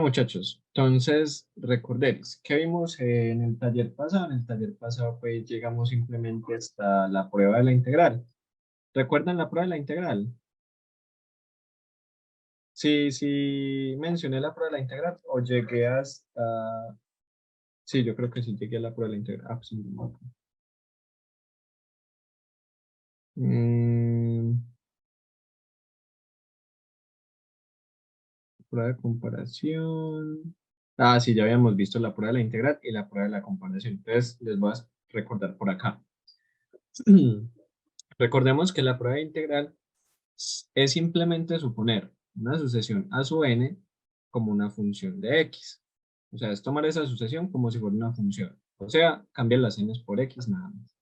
Bueno, muchachos, entonces recordéis que vimos en el taller pasado. En el taller pasado, pues llegamos simplemente hasta la prueba de la integral. ¿Recuerdan la prueba de la integral? Sí, sí, mencioné la prueba de la integral o llegué hasta. Sí, yo creo que sí llegué a la prueba de la integral. Ah, pues, sí, no. Mm, Prueba de comparación. Ah, sí, ya habíamos visto la prueba de la integral y la prueba de la comparación. Entonces, les voy a recordar por acá. Recordemos que la prueba de integral es simplemente suponer una sucesión a su n como una función de x. O sea, es tomar esa sucesión como si fuera una función. O sea, cambiar las n por x nada más.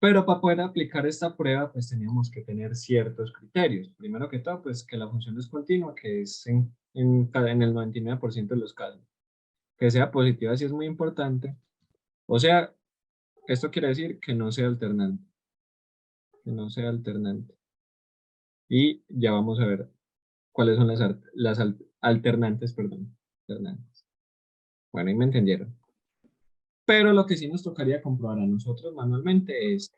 Pero para poder aplicar esta prueba, pues teníamos que tener ciertos criterios. Primero que todo, pues que la función es continua, que es en el 99% de los casos. Que sea positiva sí es muy importante. O sea, esto quiere decir que no sea alternante. Que no sea alternante. Y ya vamos a ver cuáles son las alternantes, perdón. Alternantes. Bueno, ahí me entendieron. Pero lo que sí nos tocaría comprobar a nosotros manualmente es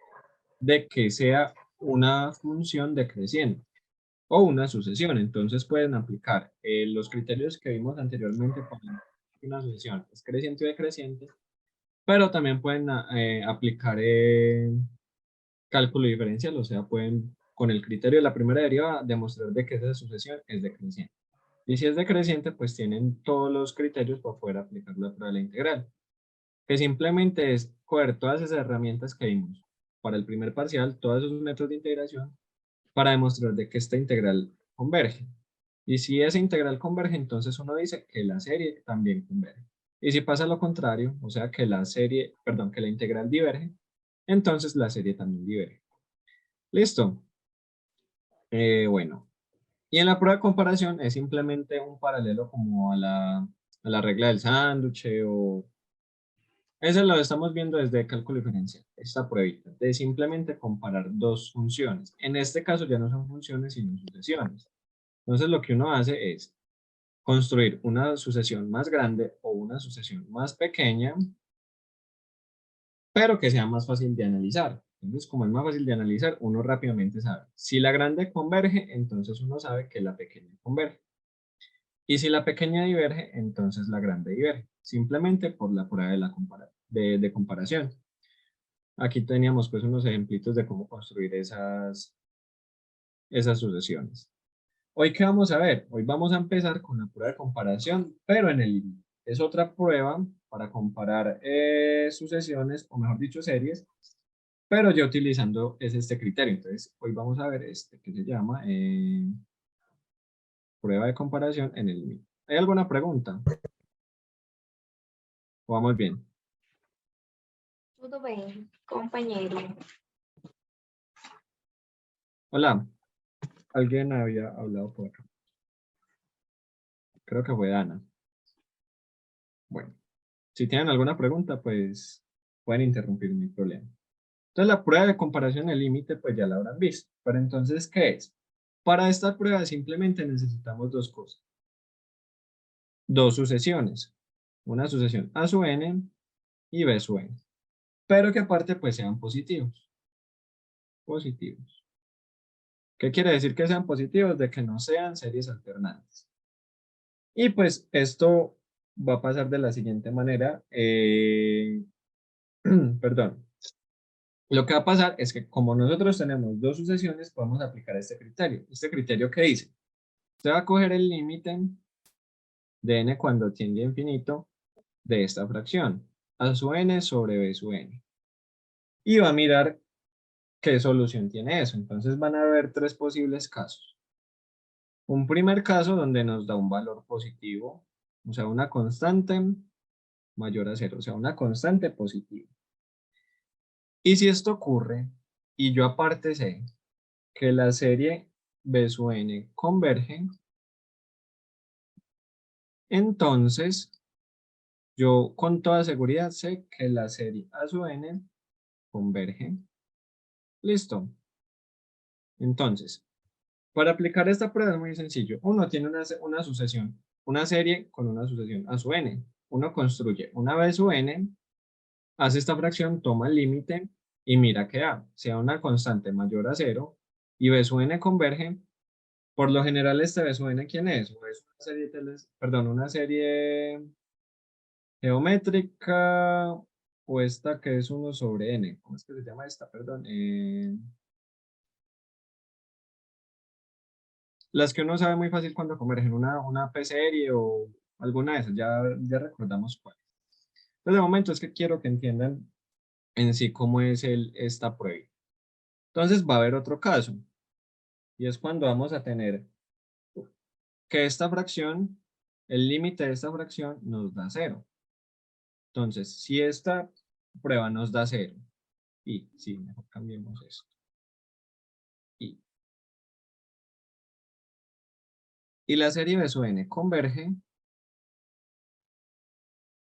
de que sea una función decreciente o una sucesión. Entonces pueden aplicar los criterios que vimos anteriormente para una sucesión es creciente o decreciente, pero también pueden aplicar cálculo diferencial, o sea, pueden con el criterio de la primera derivada demostrar de que esa sucesión es decreciente. Y si es decreciente, pues tienen todos los criterios para poder aplicar la prueba de la integral, que simplemente es coger todas esas herramientas que vimos para el primer parcial, todos esos métodos de integración, para demostrar de que esta integral converge. Y si esa integral converge, entonces uno dice que la serie también converge. Y si pasa lo contrario, o sea que la serie, perdón, que la integral diverge, entonces la serie también diverge. ¿Listo? Bueno. Y en la prueba de comparación es simplemente un paralelo como a la regla del sándwich o. Eso lo estamos viendo desde cálculo diferencial, esta pruebita, de simplemente comparar dos funciones. En este caso ya no son funciones, sino sucesiones. Entonces lo que uno hace es construir una sucesión más grande o una sucesión más pequeña, pero que sea más fácil de analizar. Entonces, como es más fácil de analizar, uno rápidamente sabe. Si la grande converge, entonces uno sabe que la pequeña converge. Y si la pequeña diverge, entonces la grande diverge. Simplemente por la prueba de comparación. Aquí teníamos pues unos ejemplitos de cómo construir esas sucesiones. Hoy, ¿qué vamos a ver? Hoy vamos a empezar con la prueba de comparación, pero en el límite. Es otra prueba para comparar sucesiones, o mejor dicho, series, pero ya utilizando este criterio. Entonces, hoy vamos a ver este que se llama prueba de comparación en el límite. ¿Hay alguna pregunta? ¿O vamos bien? Tudo bem, companheiro. Hola, alguien había hablado por acá. Creo que fue Ana. Bueno, si tienen alguna pregunta, pues pueden interrumpir, no hay problema. Entonces, la prueba de comparación el límite, pues ya la habrán visto. Pero entonces, ¿qué es? Para esta prueba simplemente necesitamos dos cosas. Dos sucesiones. Una sucesión a su n y b su n. Pero que aparte, pues sean positivos. Positivos. ¿Qué quiere decir que sean positivos? De que no sean series alternantes. Y pues esto va a pasar de la siguiente manera. Perdón. Lo que va a pasar es que como nosotros tenemos dos sucesiones, podemos aplicar este criterio. ¿Este criterio qué dice? Usted va a coger el límite de n cuando tiende a infinito de esta fracción, a su n sobre b su n. Y va a mirar qué solución tiene eso. Entonces van a haber tres posibles casos. Un primer caso donde nos da un valor positivo, o sea, una constante mayor a cero, o sea, una constante positiva. Y si esto ocurre, y yo aparte sé que la serie B su n converge, entonces yo con toda seguridad sé que la serie A su n converge. Listo. Entonces, para aplicar esta prueba es muy sencillo. Uno tiene una sucesión una serie con una sucesión a su n. Uno construye una B sub n, hace esta fracción, toma el límite y mira que A sea una constante mayor a 0 y B sub n converge. Por lo general, este B sub n, ¿quién es? ¿O es una serie, perdón, una serie geométrica o esta que es 1 sobre n? ¿Cómo es que se llama esta? Perdón. Las que uno sabe muy fácil cuando convergen, una P-serie o alguna de esas, ya recordamos cuál. Entonces, de momento es que quiero que entiendan en sí cómo es esta prueba. Entonces, va a haber otro caso, y es cuando vamos a tener que esta fracción, el límite de esta fracción nos da 0. Entonces, si esta prueba nos da 0, y sí, mejor cambiemos esto. Y la serie B sub n converge,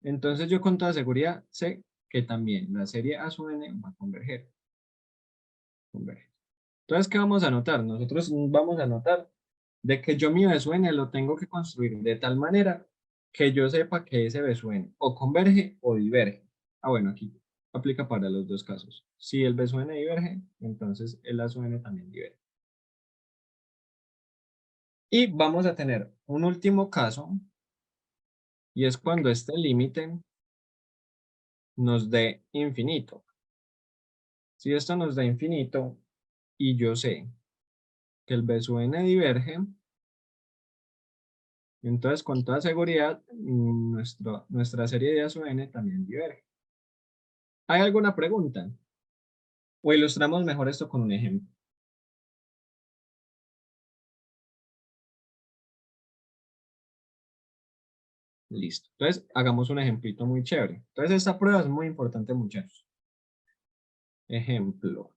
entonces yo con toda seguridad sé que también la serie A sub n va a converger. Converge. Entonces, ¿qué vamos a notar? Nosotros vamos a notar de que yo mi B sub n lo tengo que construir de tal manera que yo sepa que ese B sub n o converge o diverge. Ah, bueno, aquí aplica para los dos casos. Si el B sub n diverge, entonces el A sub n también diverge. Y vamos a tener un último caso, y es cuando este límite nos dé infinito. Si esto nos da infinito y yo sé que el B sub n diverge, entonces con toda seguridad nuestra serie de A sub n también diverge. ¿Hay alguna pregunta? O ilustramos mejor esto con un ejemplo. Listo. Entonces hagamos un ejemplito muy chévere. Entonces esta prueba es muy importante, muchachos. Ejemplo.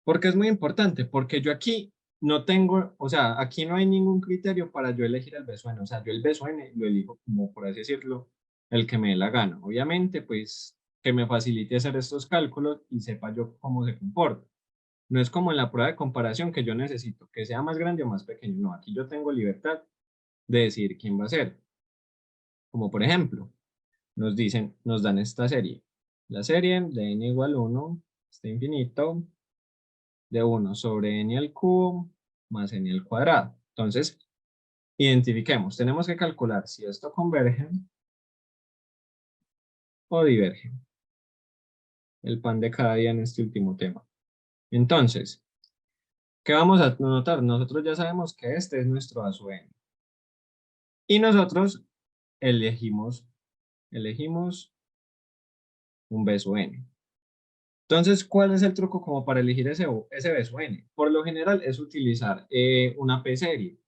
¿Por qué es muy importante? Porque yo aquí no tengo, o sea, aquí no hay ningún criterio para yo elegir el B sub n. O sea, yo el B sub n lo elijo como, por así decirlo, el que me dé la gana. Obviamente, pues, que me facilite hacer estos cálculos y sepa yo cómo se comporta. No es como en la prueba de comparación que yo necesito que sea más grande o más pequeño. No, aquí yo tengo libertad de decidir quién va a ser. Como por ejemplo, nos dan esta serie. La serie de n igual 1, está infinito, de 1 sobre n al cubo más n al cuadrado. Entonces, identifiquemos. Tenemos que calcular si esto converge o diverge. El pan de cada día en este último tema. Entonces, ¿qué vamos a notar? Nosotros ya sabemos que este es nuestro A sub n. Y nosotros elegimos un B sub n. Entonces, ¿cuál es el truco como para elegir ese B sub n? Por lo general es utilizar una P-serie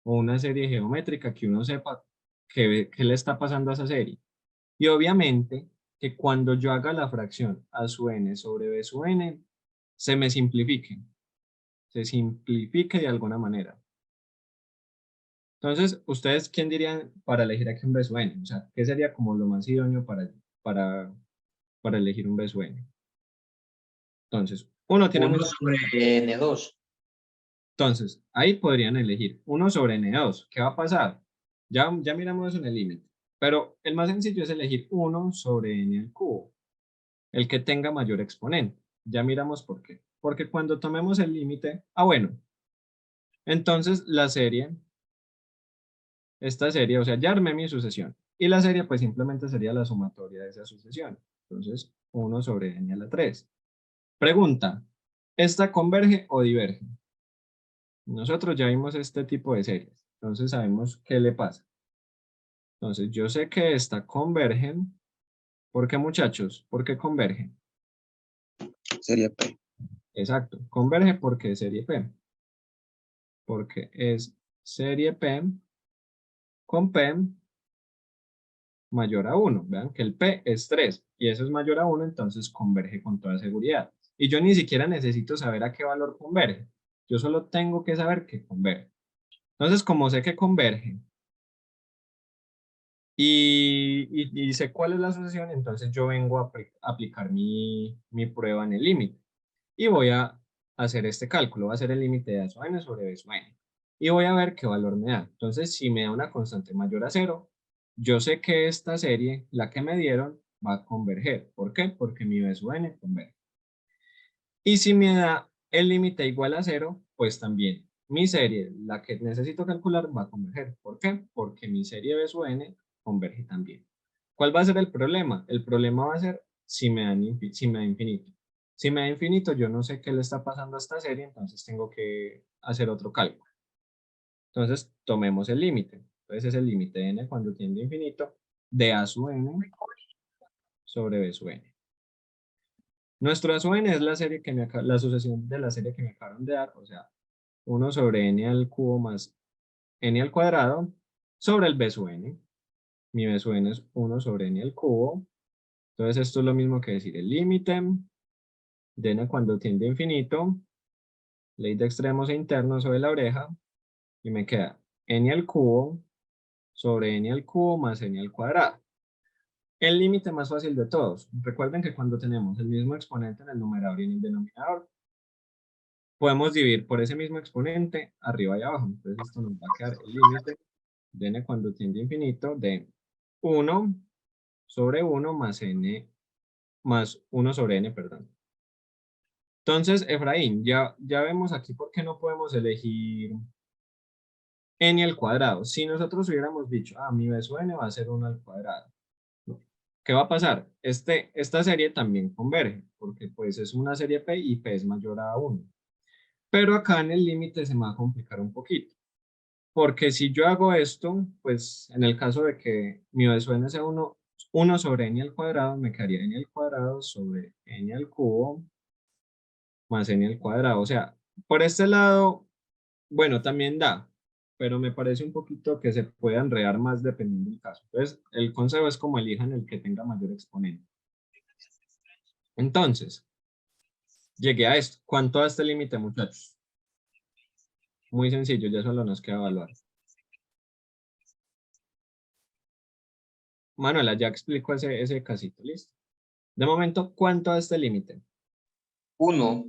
o una serie geométrica que uno sepa qué le está pasando a esa serie. Y obviamente que cuando yo haga la fracción A sub n sobre B sub n, se me simplifique. Se simplifique de alguna manera. Entonces, ¿ustedes quién dirían para elegir aquí un B sub n? O sea, ¿qué sería como lo más idóneo para, para elegir un B sub n? Entonces, uno tiene 1 mucho. sobre N2. Entonces, ahí podrían elegir 1 sobre N2. ¿Qué va a pasar? Ya miramos eso en el límite. Pero el más sencillo es elegir 1 sobre N al cubo. El que tenga mayor exponente. Ya miramos por qué. Porque cuando tomemos el límite. Ah, bueno. Entonces, esta serie, o sea, ya armé mi sucesión. Y la serie, pues simplemente sería la sumatoria de esa sucesión. Entonces, 1 sobre N a la 3. Pregunta. ¿Esta converge o diverge? Nosotros ya vimos este tipo de series, entonces sabemos qué le pasa. Entonces yo sé que esta convergen. ¿Por qué, muchachos? ¿Por qué convergen? Serie P. Exacto, converge porque es serie P. Porque es serie P con P mayor a 1. Vean que el P es 3 y eso es mayor a 1, entonces converge con toda seguridad. Y yo ni siquiera necesito saber a qué valor converge. Yo solo tengo que saber que converge. Entonces, como sé que converge y sé cuál es la asociación, entonces yo vengo a aplicar mi prueba en el límite. Y voy a hacer este cálculo, va a ser el límite de A sub n sobre B sub n. y voy a ver qué valor me da. Entonces, si me da una constante mayor a 0, yo sé que esta serie, la que me dieron, va a converger. ¿Por qué? Porque mi B sub n converge. Y si me da el límite igual a 0, pues también mi serie, la que necesito calcular, va a converger. ¿Por qué? Porque mi serie B sub n converge también. ¿Cuál va a ser el problema? El problema va a ser si me da infinito. Si me da infinito, yo no sé qué le está pasando a esta serie, entonces tengo que hacer otro cálculo. Entonces, tomemos el límite. Entonces, es el límite de n cuando tiende a infinito de a sub n sobre b sub n. Nuestro a sub n es la serie que la sucesión de la serie que me acabaron de dar, o sea, 1 sobre n al cubo más n al cuadrado sobre el b sub n. Mi b sub n es 1 sobre n al cubo. Entonces, esto es lo mismo que decir el límite de n cuando tiende a infinito, ley de extremos e internos sobre la oreja, y me queda n al cubo sobre n al cubo más n al cuadrado. El límite más fácil de todos. Recuerden que cuando tenemos el mismo exponente en el numerador y en el denominador, podemos dividir por ese mismo exponente arriba y abajo. Entonces esto nos va a quedar el límite de n cuando tiende a infinito de 1 sobre 1 más n más 1 sobre n, perdón. Entonces, Efraín, ya vemos aquí por qué no podemos elegir n al cuadrado. Si nosotros hubiéramos dicho, mi b sub n va a ser 1 al cuadrado, ¿qué va a pasar? Esta serie también converge, porque pues es una serie P y P es mayor a 1. Pero acá en el límite se me va a complicar un poquito. Porque si yo hago esto, pues en el caso de que mi b sub n sea 1 sobre n al cuadrado, me quedaría n al cuadrado sobre n al cubo más n al cuadrado. O sea, por este lado, bueno, también da, pero me parece un poquito que se puede enredar más dependiendo del caso. Entonces, el consejo es como elijan el que tenga mayor exponente. Entonces, llegué a esto. ¿Cuánto da este límite, muchachos? Muy sencillo, ya solo nos queda evaluar. Manuela, ya explico ese casito, ¿listo? De momento, ¿cuánto da este límite? 1.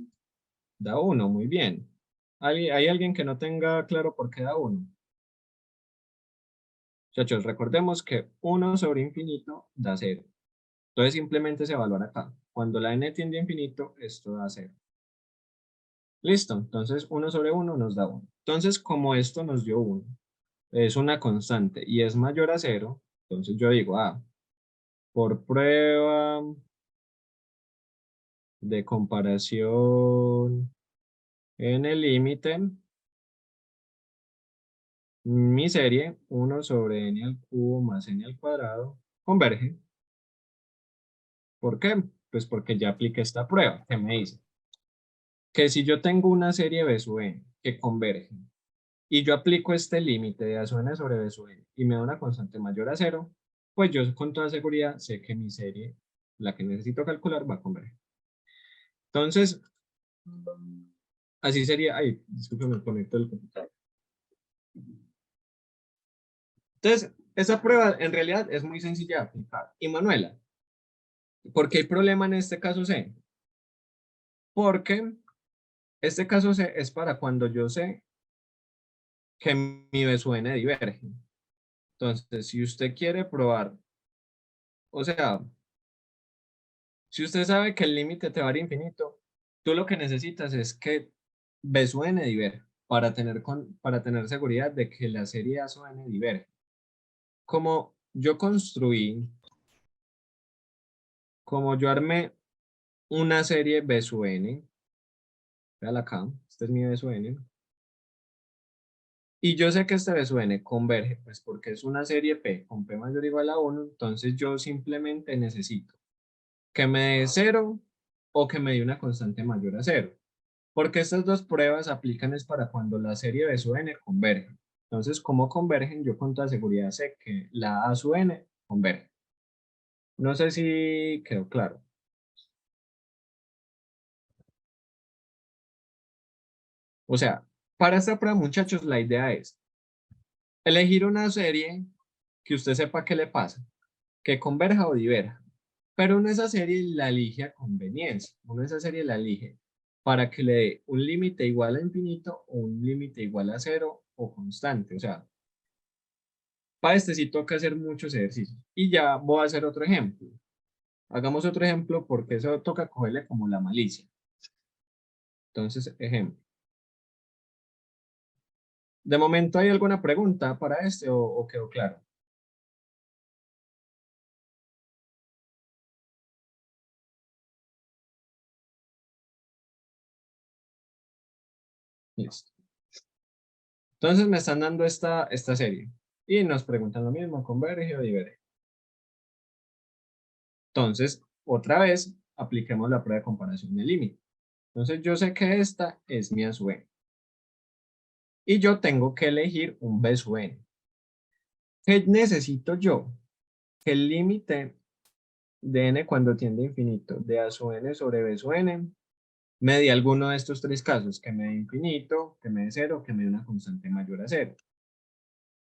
Da 1, muy bien. ¿Hay alguien que no tenga claro por qué da 1? Muchachos, recordemos que 1 sobre infinito da 0. Entonces simplemente se evalúa acá. Cuando la n tiende a infinito, esto da 0. Listo, entonces 1 sobre 1 nos da 1. Entonces, como esto nos dio 1, es una constante y es mayor a 0, entonces yo digo, por prueba de comparación en el límite, mi serie 1 sobre n al cubo más n al cuadrado converge. ¿Por qué? Pues porque ya apliqué esta prueba que me dice que si yo tengo una serie B sub n que converge y yo aplico este límite de A sub n sobre B sub n y me da una constante mayor a 0, pues yo con toda seguridad sé que mi serie, la que necesito calcular, va a converger. Entonces, así sería. Ay, discúlpeme, me conecto el computador. Entonces, esa prueba en realidad es muy sencilla de aplicar. Y Manuela, ¿por qué hay problema en este caso C? Porque este caso C es para cuando yo sé que mi B sub n diverge. Entonces, si usted quiere probar, o sea, si usted sabe que el límite te va a dar infinito, tú lo que necesitas es que B sub n diverge para tener seguridad de que la serie A sub n diverge. Como yo armé una serie B sub n, véala acá, este es mi B sub n, y yo sé que este B sub n converge, pues porque es una serie P con P mayor o igual a 1, entonces yo simplemente necesito que me dé 0 o que me dé una constante mayor a 0. Porque estas dos pruebas aplican es para cuando la serie B sub n converge. Entonces, como convergen, yo con toda seguridad sé que la A sub n converge. No sé si quedó claro. O sea, para esta prueba, muchachos, la idea es elegir una serie que usted sepa qué le pasa, que converja o diverja. Pero uno esa serie la elige a conveniencia. Uno esa serie la elige para que le dé un límite igual a infinito o un límite igual a cero o constante. O sea, para este sí toca hacer muchos ejercicios. Y ya voy a hacer otro ejemplo. Hagamos otro ejemplo porque eso toca cogerle como la malicia. Entonces, ejemplo. ¿De momento hay alguna pregunta para este o quedó claro? Listo. Entonces me están dando esta serie. Y nos preguntan lo mismo, converge o diverge. Entonces, otra vez, apliquemos la prueba de comparación de límite. Entonces yo sé que esta es mi A sub n. Y yo tengo que elegir un B sub n. ¿Qué necesito yo? Que el límite de n cuando tiende a infinito de A sub n sobre B sub n me dé alguno de estos tres casos, que me dé infinito, que me dé cero, que me dé una constante mayor a cero.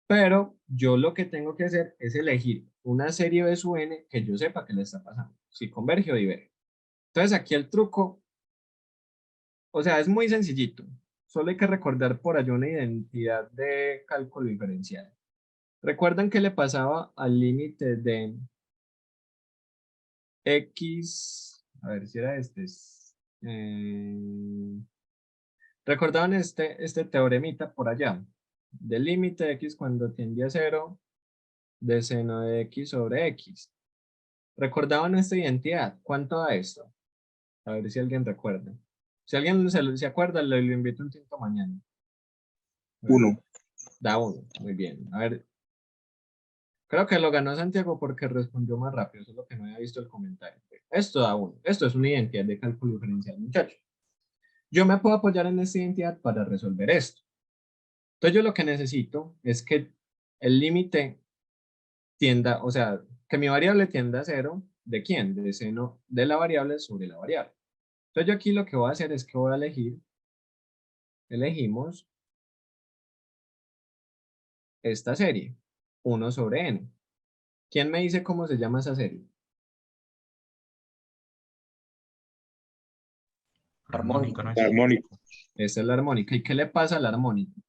Pero yo lo que tengo que hacer es elegir una serie B sub n que yo sepa que le está pasando, si converge o diverge. Entonces aquí el truco, o sea, es muy sencillito. Solo hay que recordar por allá una identidad de cálculo diferencial. ¿Recuerdan qué le pasaba al límite de x? A ver si era este. ¿Recordaban este teoremita por allá? Del límite de x cuando tiende a cero, de seno de x sobre x. ¿Recordaban esta identidad? ¿Cuánto da esto? A ver si alguien recuerda. Si alguien se acuerda, lo invito un tinto mañana. A ver, 1. da 1. Muy bien. A ver, creo que lo ganó Santiago porque respondió más rápido, solo que no había visto el comentario. Esto da 1. Esto es una identidad de cálculo diferencial, muchachos. Yo me puedo apoyar en esta identidad para resolver esto. Entonces yo lo que necesito es que el límite tienda, o sea, que mi variable tienda a 0, ¿de quién? De seno de la variable sobre la variable. Entonces yo aquí lo que voy a hacer es que voy a elegimos esta serie, 1 sobre n. ¿Quién me dice cómo se llama esa serie? Armónico, ¿no? Armónico. Esta es la armónica. ¿Y qué le pasa a la armónica?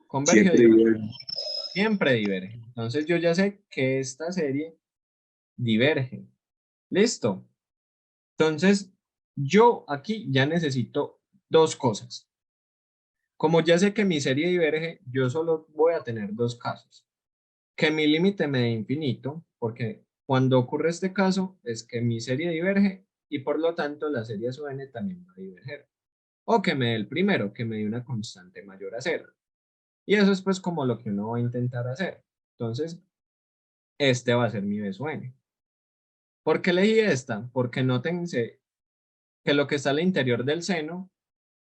¿Converge o Siempre diverge? diverge. Siempre diverge. Entonces yo ya sé que esta serie diverge. Listo. Entonces yo aquí ya necesito dos cosas. Como ya sé que mi serie diverge, yo solo voy a tener dos casos. Que mi límite me dé infinito, porque cuando ocurre este caso es que mi serie diverge y por lo tanto la serie sub n también va a diverger. O que me dé el primero, que me dé una constante mayor a cero. Y eso es pues como lo que uno va a intentar hacer. Entonces, este va a ser mi B sub n. ¿Por qué elegí esta? Porque nótense que lo que está al interior del seno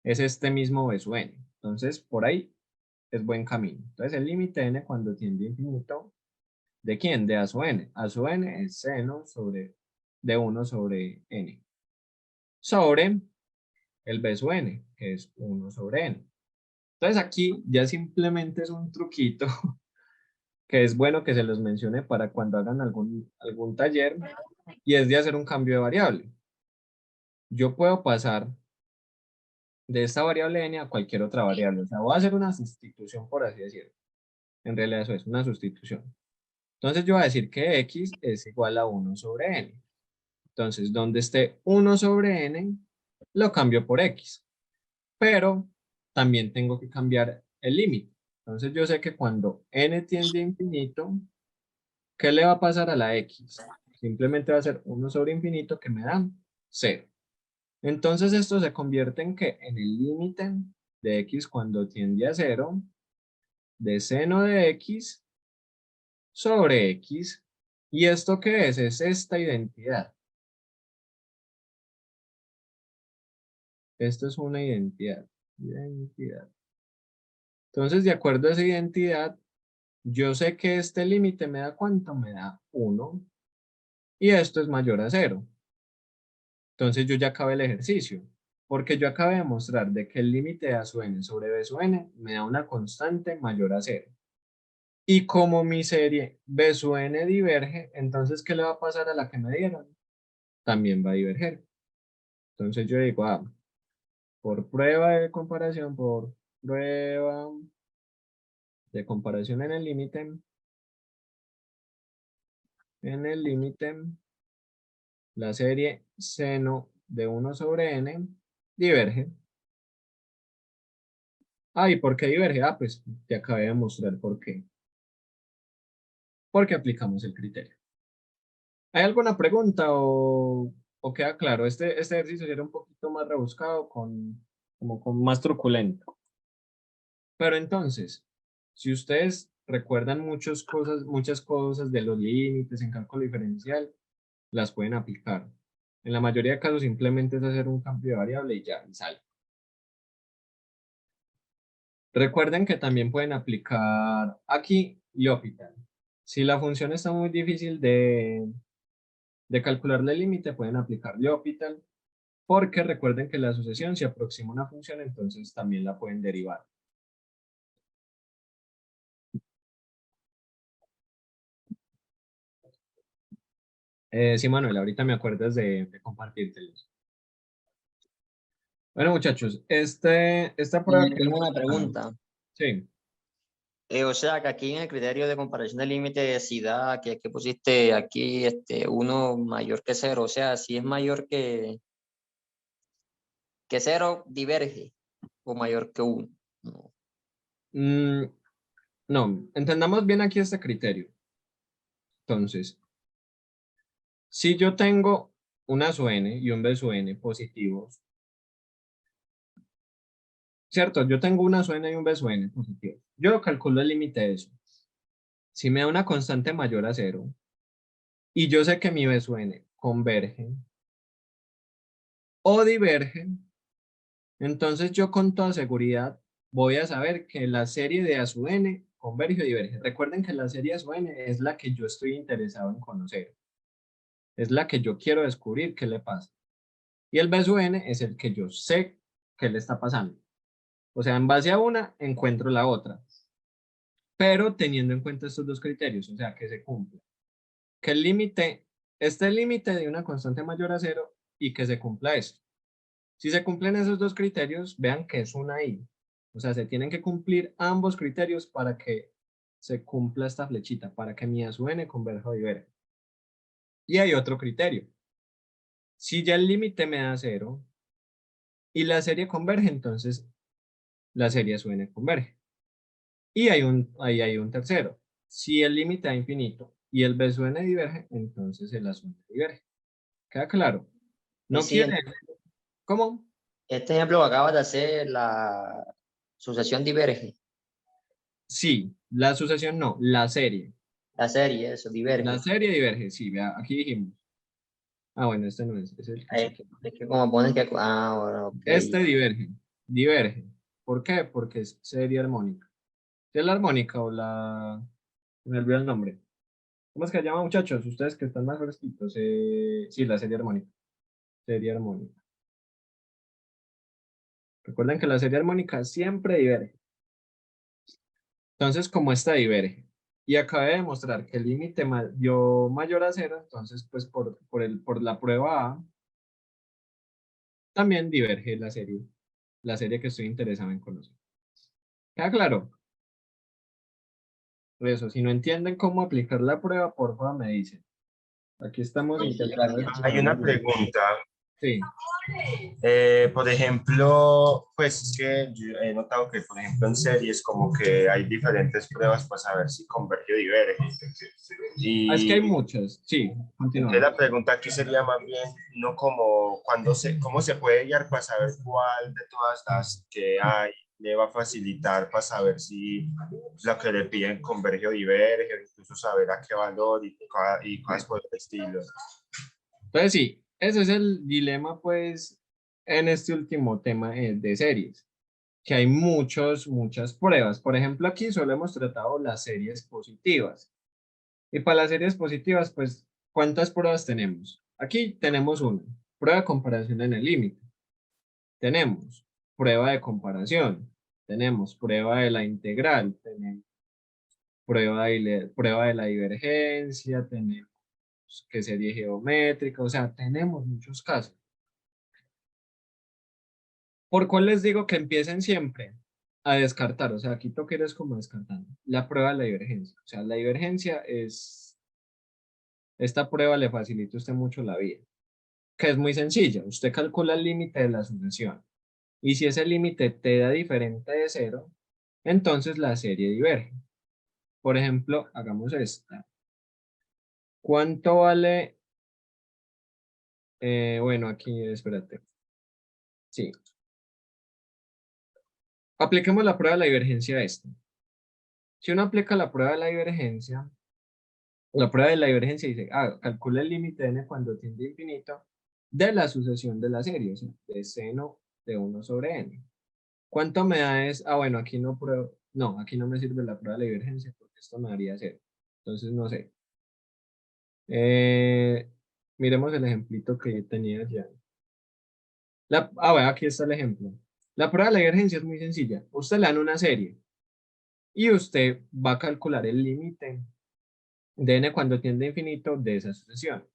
es este mismo B sub n. Entonces, por ahí es buen camino. Entonces, el límite n cuando tiende a infinito, ¿de quién? De A sub n. A sub n es seno de 1 sobre n. Sobre el B sub n, que es 1 sobre n. Entonces, aquí ya simplemente es un truquito que es bueno que se los mencione para cuando hagan algún taller, y es de hacer un cambio de variable. Yo puedo pasar de esta variable n a cualquier otra variable. O sea, voy a hacer una sustitución, por así decirlo. En realidad eso es una sustitución. Entonces yo voy a decir que x es igual a 1 sobre n. Entonces, donde esté 1 sobre n, lo cambio por x. Pero también tengo que cambiar el límite. Entonces yo sé que cuando n tiende a infinito, ¿qué le va a pasar a la x? Simplemente va a ser 1 sobre infinito que me da 0. Entonces esto se convierte en que en el límite de x cuando tiende a 0, de seno de x sobre x. ¿Y esto qué es? Es esta identidad. Esto es una identidad. Identidad. Entonces, de acuerdo a esa identidad, yo sé que este límite me da ¿cuánto? Me da 1. Y esto es mayor a 0. Entonces yo ya acabé el ejercicio. Porque yo acabé de mostrar de que el límite de A sub n sobre B sub n me da una constante mayor a 0. Y como mi serie B sub n diverge, entonces ¿qué le va a pasar a la que me dieron? También va a diverger. Entonces yo digo, por prueba de comparación, por prueba de comparación en el límite, la serie seno de 1 sobre n diverge. ¿Y por qué diverge? Pues te acabé de mostrar por qué. Porque aplicamos el criterio. ¿Hay alguna pregunta o queda claro? Este ejercicio era un poquito más rebuscado, como con más truculento. Pero entonces, si ustedes recuerdan muchas cosas de los límites en cálculo diferencial, las pueden aplicar. En la mayoría de casos simplemente es hacer un cambio de variable y ya, y sale. Recuerden que también pueden aplicar aquí L'Hopital. Si la función está muy difícil de calcularle el límite, pueden aplicar L'Hopital, porque recuerden que la sucesión se aproxima a una función, entonces también la pueden derivar. Sí, Manuel, ahorita me acuerdas de compartírtelos. Bueno, muchachos, esta prueba que... Tengo una pregunta. Sí. O sea, que aquí en el criterio de comparación de límite, si da que pusiste aquí uno mayor que 0, o sea, si es mayor que 0, diverge, o mayor que 1. No. No, entendamos bien aquí este criterio. Entonces, si yo tengo una sub n y un b sub n positivos, ¿cierto? Yo tengo una sub n y un b sub n positivos. Yo calculo el límite de eso. Si me da una constante mayor a 0, y yo sé que mi b sub n converge o diverge, entonces yo con toda seguridad voy a saber que la serie de a sub n converge o diverge. Recuerden que la serie a sub n es la que yo estoy interesado en conocer. Es la que yo quiero descubrir qué le pasa. Y el b sub n es el que yo sé qué le está pasando. O sea, en base a una encuentro la otra. Pero teniendo en cuenta estos dos criterios, o sea, que se cumple. Que el límite, el límite de una constante mayor a 0 y que se cumpla esto. Si se cumplen esos dos criterios, vean que es una I. O sea, se tienen que cumplir ambos criterios para que se cumpla esta flechita, para que mi A sub n converja o diverja. Y hay otro criterio. Si ya el límite me da 0 y la serie converge, entonces la serie A sub n converge. Y ahí hay un tercero. Si el límite da infinito y el b sub n diverge, entonces el A sub n diverge. ¿Queda claro? No Sí, quiere... ¿Cómo? este ejemplo que acabas de hacer, la sucesión diverge. Sí, la sucesión no, la serie. La serie, eso, diverge. La serie diverge, sí, vea, aquí dijimos. Bueno, este no es el que sí. Es que como pones que... bueno, ok. Este diverge. ¿Por qué? Porque es serie armónica. ¿Qué es la armónica o la... Me olvidé el nombre. ¿Cómo es que se llama, muchachos? Ustedes que están más fresquitos. Sí, la serie armónica. Serie armónica. Recuerden que la serie armónica siempre diverge. Entonces, como esta diverge, y acabé de demostrar que el límite dio mayor a 0, entonces, pues por la prueba A, también diverge la serie que estoy interesado en conocer. ¿Queda claro? Por eso, si no entienden cómo aplicar la prueba, por favor me dicen. Aquí estamos intentando. Hay una pregunta. Sí. Por ejemplo, pues es que yo he notado que, por ejemplo, en series como que hay diferentes pruebas para saber si converge o diverge. Es que hay Y muchas. Sí, continúa. entonces la pregunta aquí sería más bien, no como cómo se puede guiar para saber cuál de todas las que hay le va a facilitar para saber si la que le piden converge o diverge, incluso saber a qué valor y cosas por el estilo. Entonces sí, ese es el dilema, pues, en este último tema de series, que hay muchas pruebas. Por ejemplo, aquí solo hemos tratado las series positivas. Y para las series positivas, pues, ¿cuántas pruebas tenemos? Aquí tenemos una, prueba de comparación en el límite. Tenemos prueba de comparación, tenemos prueba de la integral, tenemos prueba de la divergencia, tenemos que serie geométrica, o sea, tenemos muchos casos. ¿Por cuál les digo que empiecen siempre a descartar? O sea, aquí toca ir como descartando. La prueba de la divergencia. O sea, la divergencia es, esta prueba le facilita a usted mucho la vida, que es muy sencilla. Usted calcula el límite de la sucesión. Y si ese límite te da diferente de cero, entonces la serie diverge. Por ejemplo, hagamos esta. ¿Cuánto vale? Bueno, aquí, espérate. Sí. Apliquemos la prueba de la divergencia a esto. Si uno aplica la prueba de la divergencia dice, calcula el límite de n cuando tiende a infinito de la sucesión de la serie, o sea, de seno de 1 sobre n. ¿Cuánto me da es? Bueno, aquí no pruebo, no, aquí no me sirve la prueba de la divergencia porque esto me daría 0. Entonces, no sé. Miremos el ejemplito que tenía ya. Bueno, aquí está el ejemplo. La prueba de la divergencia es muy sencilla. Usted le dan una serie y usted va a calcular el límite de n cuando tiende a infinito de esa sucesión.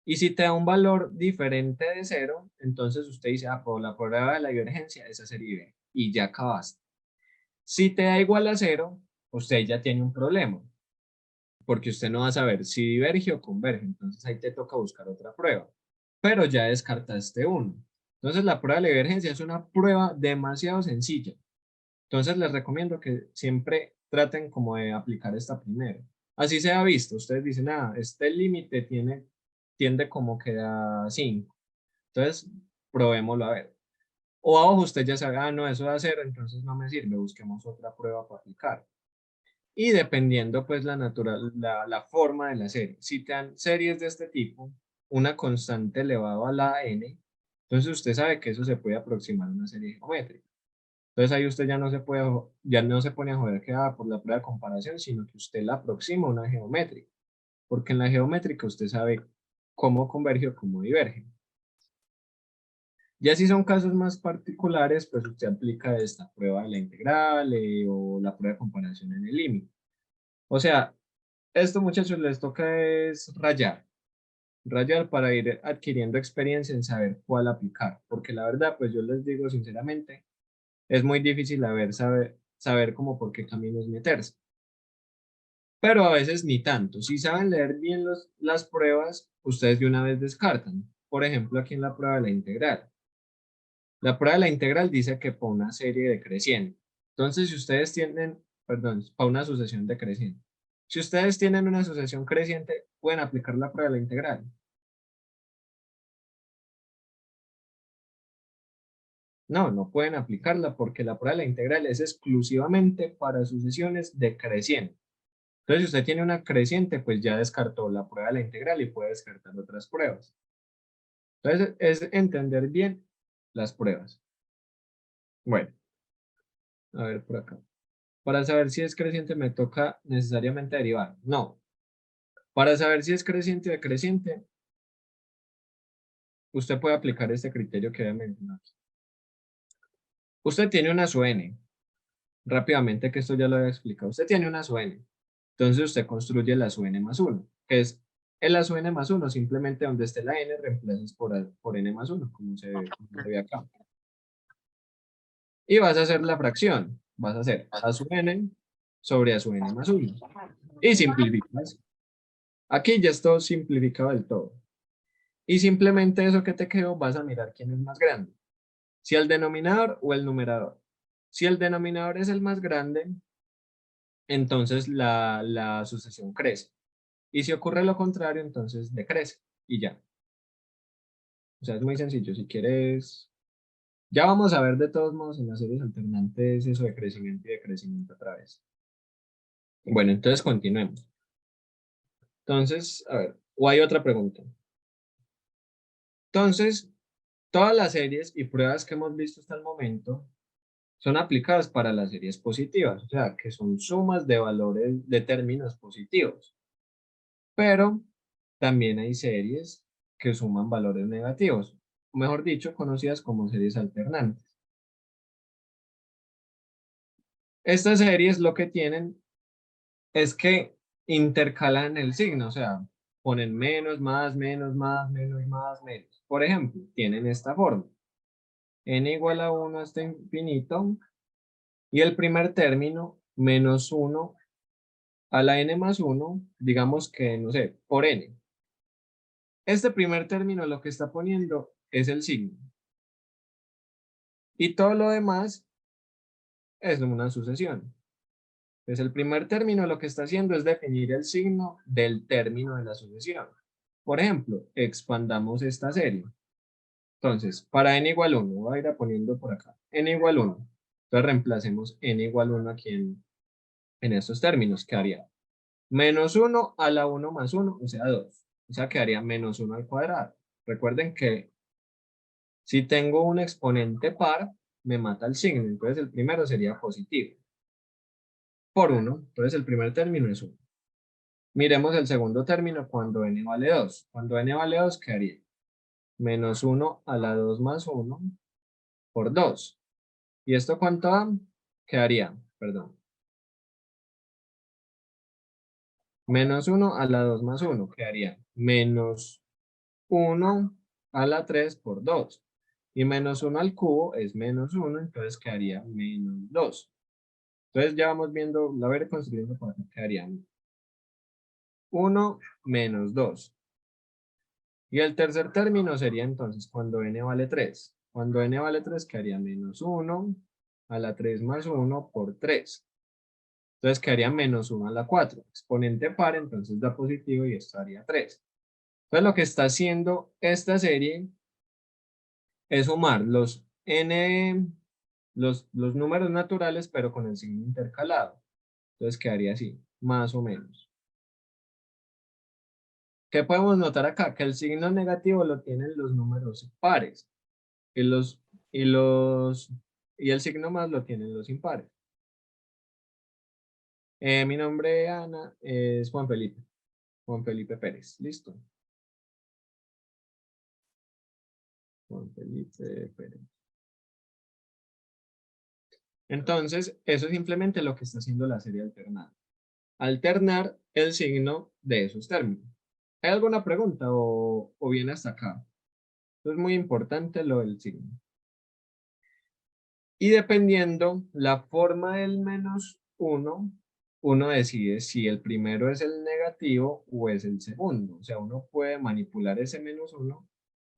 Y si te da un valor diferente de 0, entonces usted dice, por la prueba de la divergencia, esa serie B. Y ya acabaste. Si te da igual a 0, usted ya tiene un problema. Porque usted no va a saber si diverge o converge. Entonces ahí te toca buscar otra prueba. Pero ya descartaste uno. Entonces la prueba de la divergencia es una prueba demasiado sencilla. Entonces les recomiendo que siempre traten como de aplicar esta primera. Así se ha visto. Ustedes dicen, este límite tiende como que a 5. Entonces, probémoslo a ver. O abajo usted ya sabe, no, eso da 0, entonces no me sirve. Busquemos otra prueba para aplicar. Y dependiendo pues la forma de la serie. Si te dan series de este tipo, una constante elevado a la n, entonces usted sabe que eso se puede aproximar a una serie geométrica. Entonces ahí usted ya no se pone a joder que por la prueba de comparación, sino que usted la aproxima a una geométrica. Porque en la geométrica usted sabe cómo converge o cómo diverge. Ya si son casos más particulares, pues usted aplica esta prueba de la integral o la prueba de comparación en el límite. O sea, esto muchachos les toca es rayar para ir adquiriendo experiencia en saber cuál aplicar. Porque la verdad, pues yo les digo sinceramente, es muy difícil saber cómo por qué caminos meterse. Pero a veces ni tanto. Si saben leer bien las pruebas, ustedes de una vez descartan. Por ejemplo, aquí en la prueba de la integral. La prueba de la integral dice que para una serie decreciente. Entonces, si ustedes tienen, perdón, para una sucesión decreciente. Si ustedes tienen una sucesión creciente, pueden aplicar la prueba de la integral. No, no pueden aplicarla porque la prueba de la integral es exclusivamente para sucesiones decrecientes. Entonces, si usted tiene una creciente, pues ya descartó la prueba de la integral y puede descartar otras pruebas. Entonces, es entender bien las pruebas. Bueno, a ver por acá. Para saber si es creciente me toca necesariamente derivar. No. Para saber si es creciente o decreciente, usted puede aplicar este criterio que voy a mencionar. Usted tiene una su n. Rápidamente, que esto ya lo había explicado. Usted tiene una su n. Entonces usted construye la su n más 1, que es el a su n más 1, simplemente donde esté la n reemplazas por n más 1, como se ve acá. Y vas a hacer la fracción. Vas a hacer a su n sobre a su n más 1. Y simplificas. Aquí ya es todo simplificado del todo. Y simplemente eso que te quedó, vas a mirar quién es más grande. Si el denominador o el numerador. Si el denominador es el más grande, entonces la sucesión crece. Y si ocurre lo contrario, entonces decrece. Y ya. O sea, es muy sencillo. Si quieres... Ya vamos a ver de todos modos en las series alternantes eso de crecimiento y decrecimiento otra vez. Bueno, entonces continuemos. Entonces, a ver, o hay otra pregunta. Entonces, todas las series y pruebas que hemos visto hasta el momento son aplicadas para las series positivas, o sea, que son sumas de valores de términos positivos. Pero también hay series que suman valores negativos, o mejor dicho, conocidas como series alternantes. Estas series lo que tienen es que intercalan el signo, o sea, ponen menos, más, menos, más, menos, más, menos. Por ejemplo, tienen esta forma. n igual a 1 hasta infinito, y el primer término, menos 1 a la n más 1, digamos que, no sé, por n. Este primer término lo que está poniendo es el signo. Y todo lo demás es una sucesión. Entonces el primer término lo que está haciendo es definir el signo del término de la sucesión. Por ejemplo, expandamos esta serie. Entonces, para n igual 1, voy a ir poniendo por acá, n igual 1. Entonces reemplacemos n igual 1 aquí en estos términos, que haría menos 1 a la 1 más 1, o sea 2. O sea, quedaría menos 1 al cuadrado. Recuerden que si tengo un exponente par, me mata el signo. Entonces el primero sería positivo. Por 1. Entonces el primer término es 1. Miremos el segundo término cuando n vale 2. Cuando n vale 2, ¿qué haría? Menos 1 a la 2 más 1 por 2. ¿Y esto cuánto da? Quedaría, perdón. Menos 1 a la 2 más 1 quedaría menos 1 a la 3 por 2. Y menos 1 al cubo es menos 1, entonces quedaría menos 2. Entonces ya vamos viendo, la voy a ir construyendo por acá, quedaría 1 menos 2. Y el tercer término sería entonces cuando n vale 3. Cuando n vale 3 quedaría menos 1 a la 3 más 1 por 3. Entonces quedaría menos 1 a la 4. Exponente par, entonces da positivo y esto daría 3. Entonces lo que está haciendo esta serie es sumar los números naturales, pero con el signo intercalado. Entonces quedaría así, más o menos. ¿Qué podemos notar acá? Que el signo negativo lo tienen los números pares. Y el signo más lo tienen los impares. Mi nombre, Ana, es Juan Felipe. Juan Felipe Pérez. Listo. Juan Felipe Pérez. Entonces, eso es simplemente lo que está haciendo la serie alternada. Alternar el signo de esos términos. ¿Hay alguna pregunta o viene hasta acá? Esto es muy importante lo del signo. Y dependiendo la forma del menos 1, uno decide si el primero es el negativo o es el segundo. O sea, uno puede manipular ese menos 1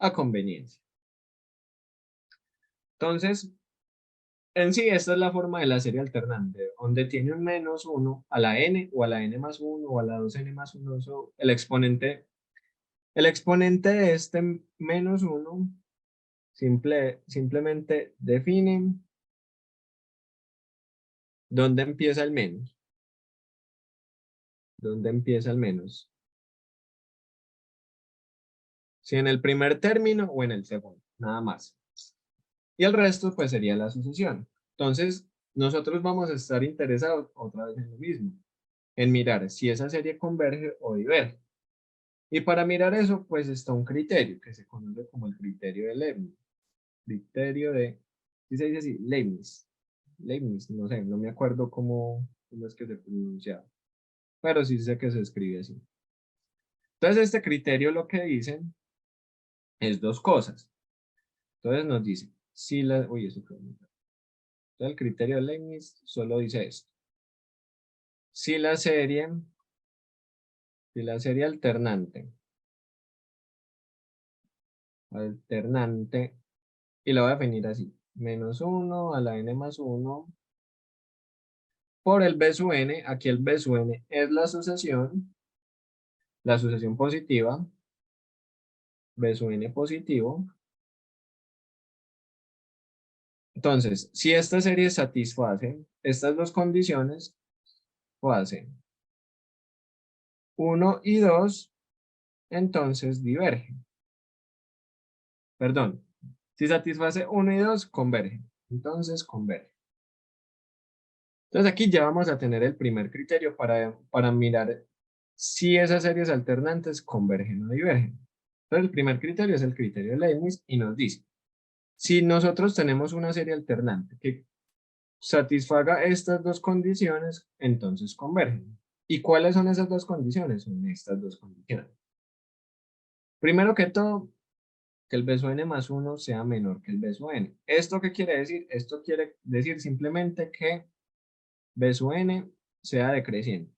a conveniencia. Entonces, en sí, esta es la forma de la serie alternante, donde tiene un menos 1 a la n o a la n más 1 o a la 2n más 1. El exponente de este menos 1 simplemente define dónde empieza el menos. ¿Dónde empieza el menos? Si en el primer término o en el segundo, nada más. Y el resto pues sería la sucesión. Entonces, nosotros vamos a estar interesados otra vez en lo mismo, en mirar si esa serie converge o diverge. Y para mirar eso, pues está un criterio que se conoce como el criterio de Leibniz. Criterio de, ¿sí se dice así? Leibniz. Leibniz, no sé, no me acuerdo cómo es que se pronunciaba. Pero sí sé que se escribe así. Entonces, este criterio lo que dicen es dos cosas. Entonces nos dice, si la, uy, eso fue muy raro. Entonces el criterio de Leibniz solo dice esto. Si la serie alternante, y la voy a definir así, menos 1 a la n más 1 por el b sub n, aquí el b sub n es la sucesión positiva, b sub n positivo. Entonces, si esta serie satisface estas dos condiciones, hace 1 y 2, entonces divergen. Perdón, si satisface 1 y 2, converge. Entonces, converge. Entonces, aquí ya vamos a tener el primer criterio para mirar si esas series alternantes convergen o divergen. Entonces, el primer criterio es el criterio de Leibniz y nos dice, si nosotros tenemos una serie alternante que satisfaga estas dos condiciones, entonces convergen. ¿Y cuáles son esas dos condiciones? Son estas dos condiciones. Primero que todo, que el B sub n más 1 sea menor que el B sub n. ¿Esto qué quiere decir? Esto quiere decir simplemente que B sub n sea decreciente.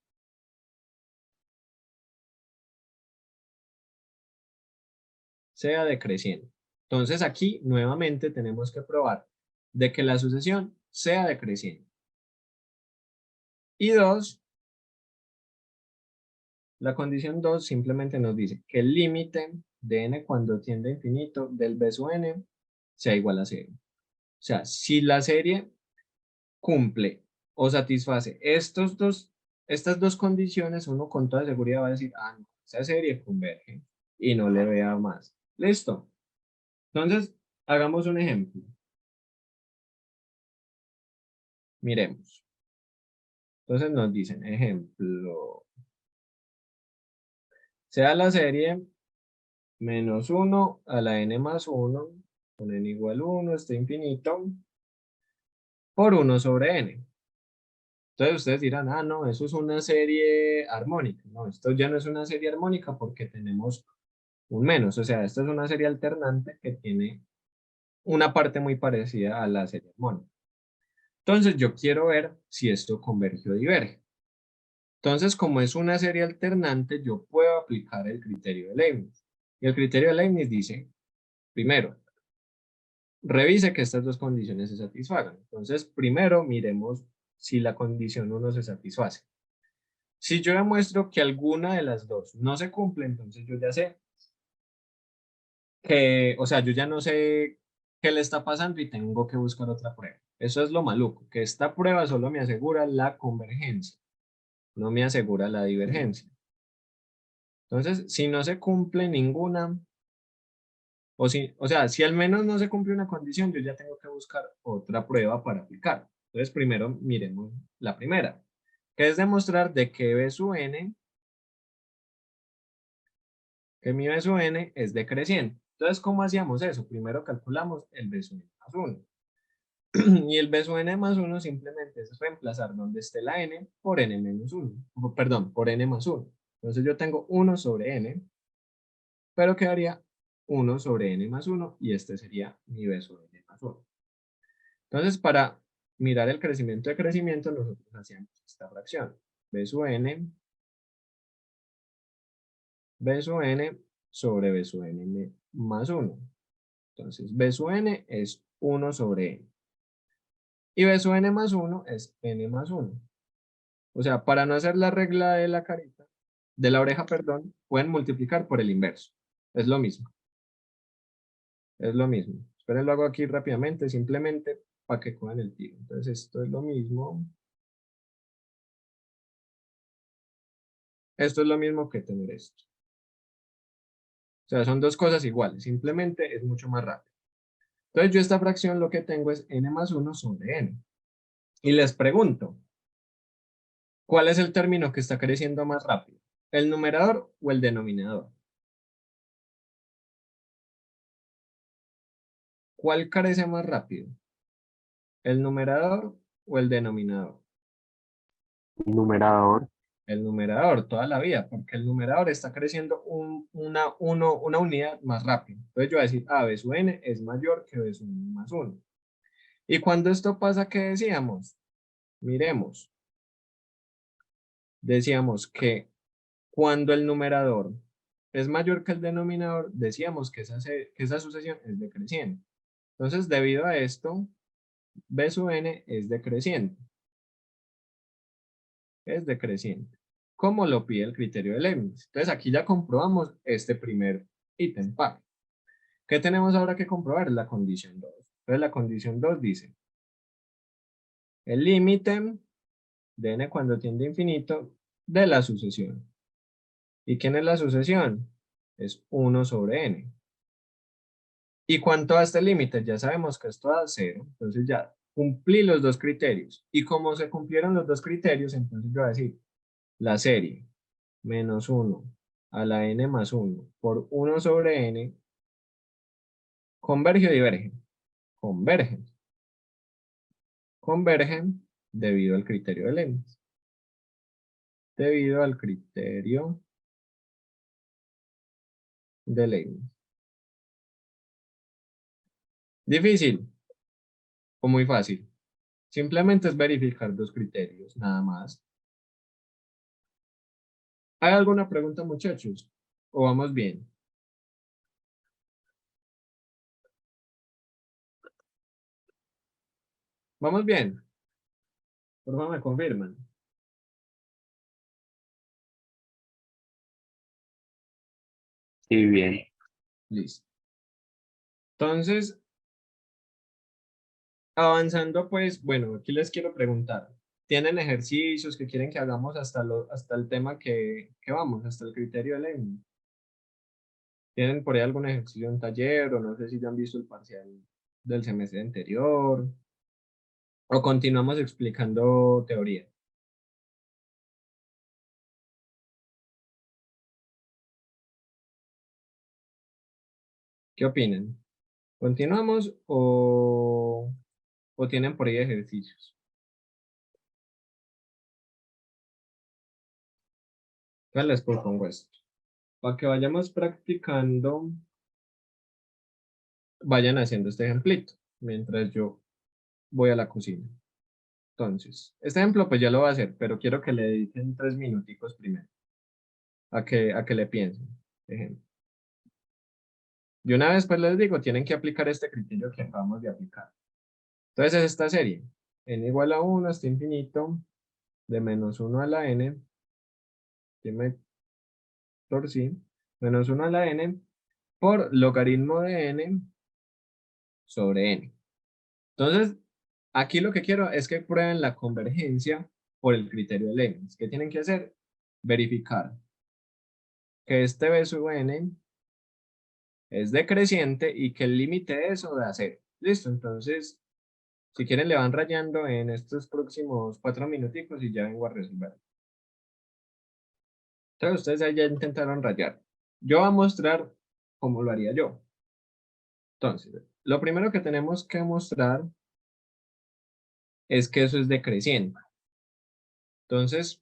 Sea decreciente. Entonces aquí nuevamente tenemos que probar de que la sucesión sea decreciente. Y 2, la condición 2 simplemente nos dice que el límite de n cuando tiende a infinito del B sub n sea igual a 0. O sea, si la serie cumple o satisface estas dos condiciones, uno con toda seguridad va a decir, ah, no, esa serie converge y no le vea más. ¿Listo? Entonces, hagamos un ejemplo. Miremos. Entonces nos dicen, ejemplo, sea la serie menos 1 a la n más 1, con n igual 1, está infinito, por 1 sobre n. Entonces ustedes dirán, ah, no, eso es una serie armónica. No, esto ya no es una serie armónica porque tenemos un menos. O sea, esta es una serie alternante que tiene una parte muy parecida a la serie armónica. Entonces yo quiero ver si esto converge o diverge. Entonces, como es una serie alternante, yo puedo aplicar el criterio de Leibniz. Y el criterio de Leibniz dice, primero, revise que estas dos condiciones se satisfagan. Entonces, primero miremos si la condición 1 se satisface. Si yo demuestro que alguna de las dos no se cumple, entonces yo ya sé que, o sea, yo ya no sé qué le está pasando y tengo que buscar otra prueba. Eso es lo maluco, que esta prueba solo me asegura la convergencia, no me asegura la divergencia. Entonces, si no se cumple ninguna, o sea, si al menos no se cumple una condición, yo ya tengo que buscar otra prueba para aplicar. Entonces, primero miremos la primera, que es demostrar de que B sub n, que mi B sub n es decreciente. Entonces, ¿cómo hacíamos eso? Primero calculamos el B sub n más 1. Y el B sub n más 1 simplemente es reemplazar donde esté la n por n menos 1. Perdón, por n más 1. Entonces yo tengo 1 sobre n, pero quedaría 1 sobre n más 1 y este sería mi B sub n más 1. Entonces, para mirar el crecimiento de crecimiento, nosotros hacíamos esta fracción. B sub n sobre B sub n más 1. Entonces, B sub n es 1 sobre n. Y B sub n más 1 es n más 1. O sea, para no hacer la regla de la carita, de la oreja, perdón, pueden multiplicar por el inverso. Es lo mismo. Es lo mismo. Esperen, lo hago aquí rápidamente, simplemente para que cojan el tiro. Entonces, esto es lo mismo. Esto es lo mismo que tener esto. O sea, son dos cosas iguales. Simplemente es mucho más rápido. Entonces, yo esta fracción lo que tengo es n más 1 sobre n. Y les pregunto, ¿cuál es el término que está creciendo más rápido? ¿El numerador o el denominador? ¿Cuál crece más rápido? ¿El numerador o el denominador? Numerador. El numerador toda la vida, porque el numerador está creciendo una unidad más rápido. Entonces yo voy a decir, B sub n es mayor que B sub n más 1. Y cuando esto pasa, ¿qué decíamos? Miremos. Decíamos que cuando el numerador es mayor que el denominador, decíamos que esa sucesión es decreciente. Entonces, debido a esto, B sub n es decreciente. Es decreciente, como lo pide el criterio de Leibniz. Entonces, aquí ya comprobamos este primer ítem. ¿Qué tenemos ahora que comprobar? La condición 2. Entonces, la condición 2 dice, el límite de n cuando tiende a infinito de la sucesión. ¿Y quién es la sucesión? Es 1 sobre n. ¿Y cuánto da este límite? Ya sabemos que esto da 0. Entonces ya cumplí los dos criterios. Y como se cumplieron los dos criterios, entonces yo voy a decir, la serie menos 1 a la n más 1 por 1 sobre n converge o diverge. Convergen. Convergen debido al criterio de Leibniz. Debido al criterio de Leibniz. Difícil o muy fácil. Simplemente es verificar dos criterios, nada más. ¿Hay alguna pregunta, muchachos? ¿O vamos bien? ¿Vamos bien? Por favor, me confirman. Sí, bien. Listo. Entonces, avanzando, pues, bueno, aquí les quiero preguntar. ¿Tienen ejercicios que quieren que hagamos hasta el tema que vamos, hasta el criterio de Leibniz? ¿Tienen por ahí algún ejercicio en taller o no sé si ya han visto el parcial del semestre anterior? ¿O continuamos explicando teoría? ¿Qué opinan? ¿Continuamos o tienen por ahí ejercicios? ¿Qué les propongo esto? Para que vayamos practicando, vayan haciendo este ejemplito mientras yo voy a la cocina. Entonces, este ejemplo pues ya lo voy a hacer, pero quiero que le dediquen 3 minuticos primero a que le piensen. Ejemplo. Y una vez pues les digo, tienen que aplicar este criterio que acabamos de aplicar. Entonces es esta serie. N igual a 1 hasta infinito, de menos 1 a la n, que me torcí, menos 1 a la n, por logaritmo de n sobre n. Entonces, aquí lo que quiero es que prueben la convergencia por el criterio de Leibniz. ¿Qué tienen que hacer? Verificar que este b sub n es decreciente y que el límite es sobre a cero. Listo, entonces, si quieren le van rayando en estos próximos 4 minuticos y ya vengo a resolver. Entonces, ustedes ahí ya intentaron rayar. Yo voy a mostrar cómo lo haría yo. Entonces, lo primero que tenemos que mostrar es que eso es decreciente. Entonces,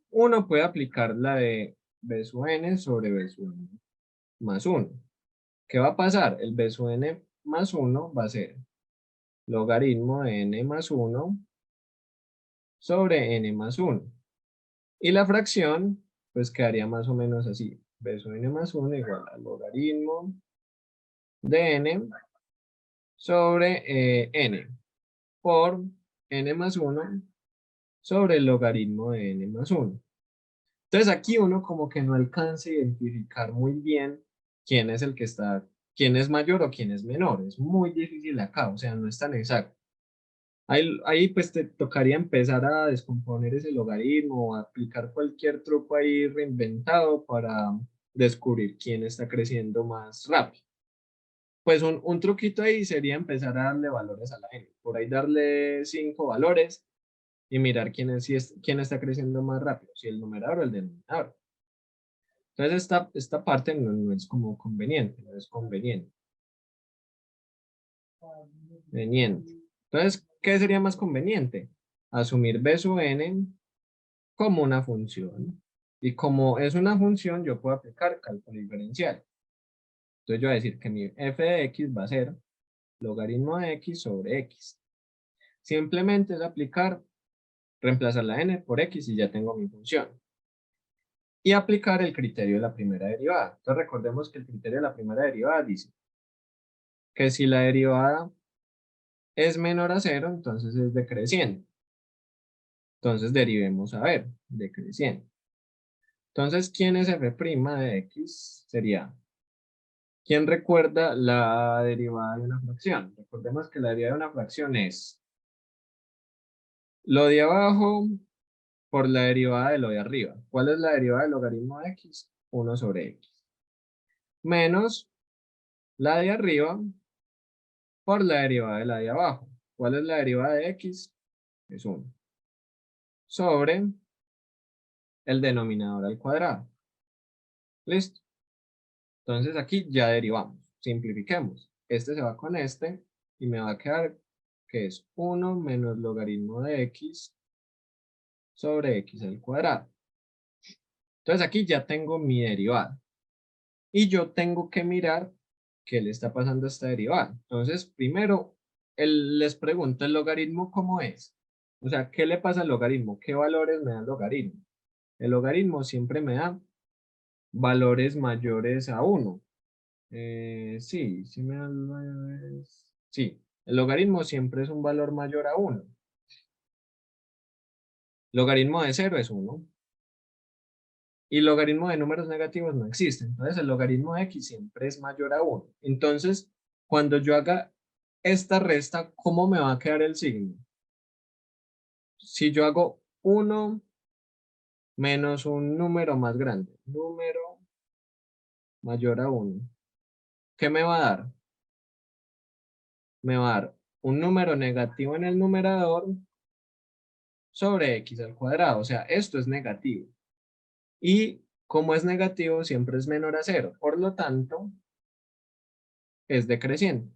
uno puede aplicar la de b sub n sobre b sub n más 1. ¿Qué va a pasar? El b sub n más 1 va a ser logaritmo de n más 1 sobre n más 1. Y la fracción, pues quedaría más o menos así. B sub n más 1 igual al logaritmo de n sobre n por n más 1 sobre el logaritmo de n más 1. Entonces aquí uno como que no alcanza a identificar muy bien quién es el que está, quién es mayor o quién es menor. Es muy difícil acá, o sea, no es tan exacto. Ahí pues te tocaría empezar a descomponer ese logaritmo o aplicar cualquier truco ahí reinventado para descubrir quién está creciendo más rápido. Pues un truquito ahí sería empezar a darle valores a la n. Por ahí darle 5 valores y mirar quién está creciendo más rápido, si el numerador o el denominador. Entonces esta parte no es como conveniente, no es conveniente. Entonces, ¿qué sería más conveniente? Asumir b sub n como una función. Y como es una función, yo puedo aplicar cálculo diferencial. Entonces yo voy a decir que mi f de x va a ser logaritmo de x sobre x. Simplemente es aplicar, reemplazar la n por x y ya tengo mi función. Y aplicar el criterio de la primera derivada. Entonces recordemos que el criterio de la primera derivada dice que si la derivada es menor a 0, entonces es decreciente. Entonces derivemos a ver, decreciente. Entonces, ¿quién es f' de x? Sería, ¿quién recuerda la derivada de una fracción? Recordemos que la derivada de una fracción es lo de abajo por la derivada de lo de arriba. ¿Cuál es la derivada del logaritmo de x? 1 sobre x. Menos la de arriba por la derivada de la de abajo. ¿Cuál es la derivada de x? Es 1. Sobre el denominador al cuadrado. ¿Listo? Entonces aquí ya derivamos. Simplifiquemos. Este se va con este y me va a quedar que es 1 menos logaritmo de x sobre x al cuadrado. Entonces aquí ya tengo mi derivada. Y yo tengo que mirar qué le está pasando a esta derivada. Entonces, primero, les pregunto, ¿el logaritmo cómo es? O sea, ¿qué le pasa al logaritmo? ¿Qué valores me da el logaritmo? El logaritmo siempre me da valores mayores a 1. Sí, sí me da valores. Sí, el logaritmo siempre es un valor mayor a 1. Logaritmo de 0 es 1. Y logaritmo de números negativos no existe. Entonces, el logaritmo de x siempre es mayor a 1. Entonces, cuando yo haga esta resta, ¿cómo me va a quedar el signo? Si yo hago 1 menos un número más grande, número mayor a 1, ¿qué me va a dar? Me va a dar un número negativo en el numerador sobre x al cuadrado. O sea, esto es negativo. Y como es negativo, siempre es menor a 0. Por lo tanto, es decreciente.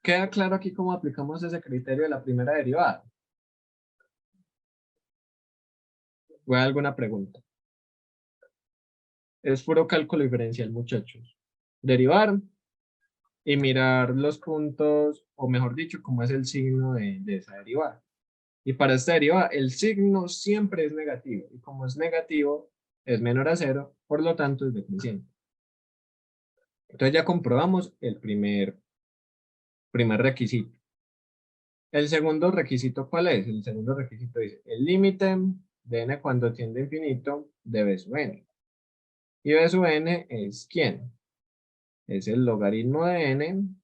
¿Queda claro aquí cómo aplicamos ese criterio de la primera derivada? ¿O hay alguna pregunta? Es puro cálculo diferencial, muchachos. Derivar y mirar los puntos, o mejor dicho, cómo es el signo de esa derivada. Y para esta derivada, el signo siempre es negativo. Y como es negativo, es menor a 0, por lo tanto es decreciente. Entonces ya comprobamos el primer requisito. El segundo requisito, ¿cuál es? El segundo requisito dice, el límite de n cuando tiende a infinito de b sub n. Y b sub n es ¿quién? Es el logaritmo de n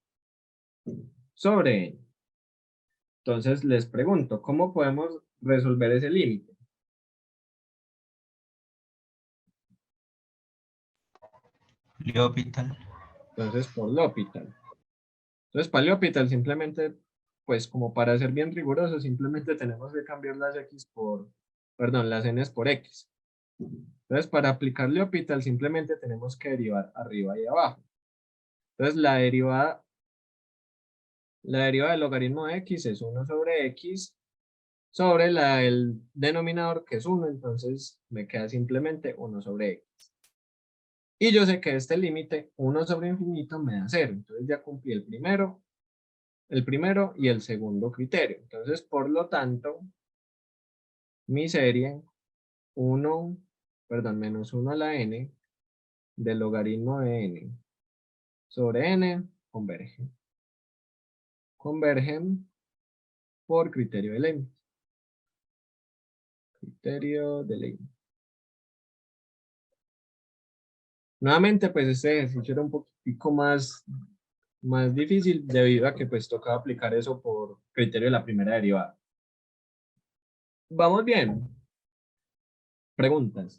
sobre n. Entonces les pregunto, ¿cómo podemos resolver ese límite? L'Hopital. Entonces por L'Hopital. Entonces para L'Hopital simplemente, pues como para ser bien riguroso, simplemente tenemos que cambiar las x por, perdón, las n por x. Entonces para aplicar L'Hopital simplemente tenemos que derivar arriba y abajo. Entonces la derivada del logaritmo de x es 1 sobre x sobre el denominador que es 1, entonces me queda simplemente 1 sobre x. Y yo sé que este límite, 1 sobre infinito, me da 0. Entonces ya cumplí el primero y el segundo criterio. Entonces, por lo tanto, mi serie menos 1 a la n del logaritmo de n sobre n convergen. Convergen por criterio de Leibniz. Criterio de Leibniz. Nuevamente, pues este ejercicio era un poquitico más difícil debido a que pues tocaba aplicar eso por criterio de la primera derivada. ¿Vamos bien? Preguntas.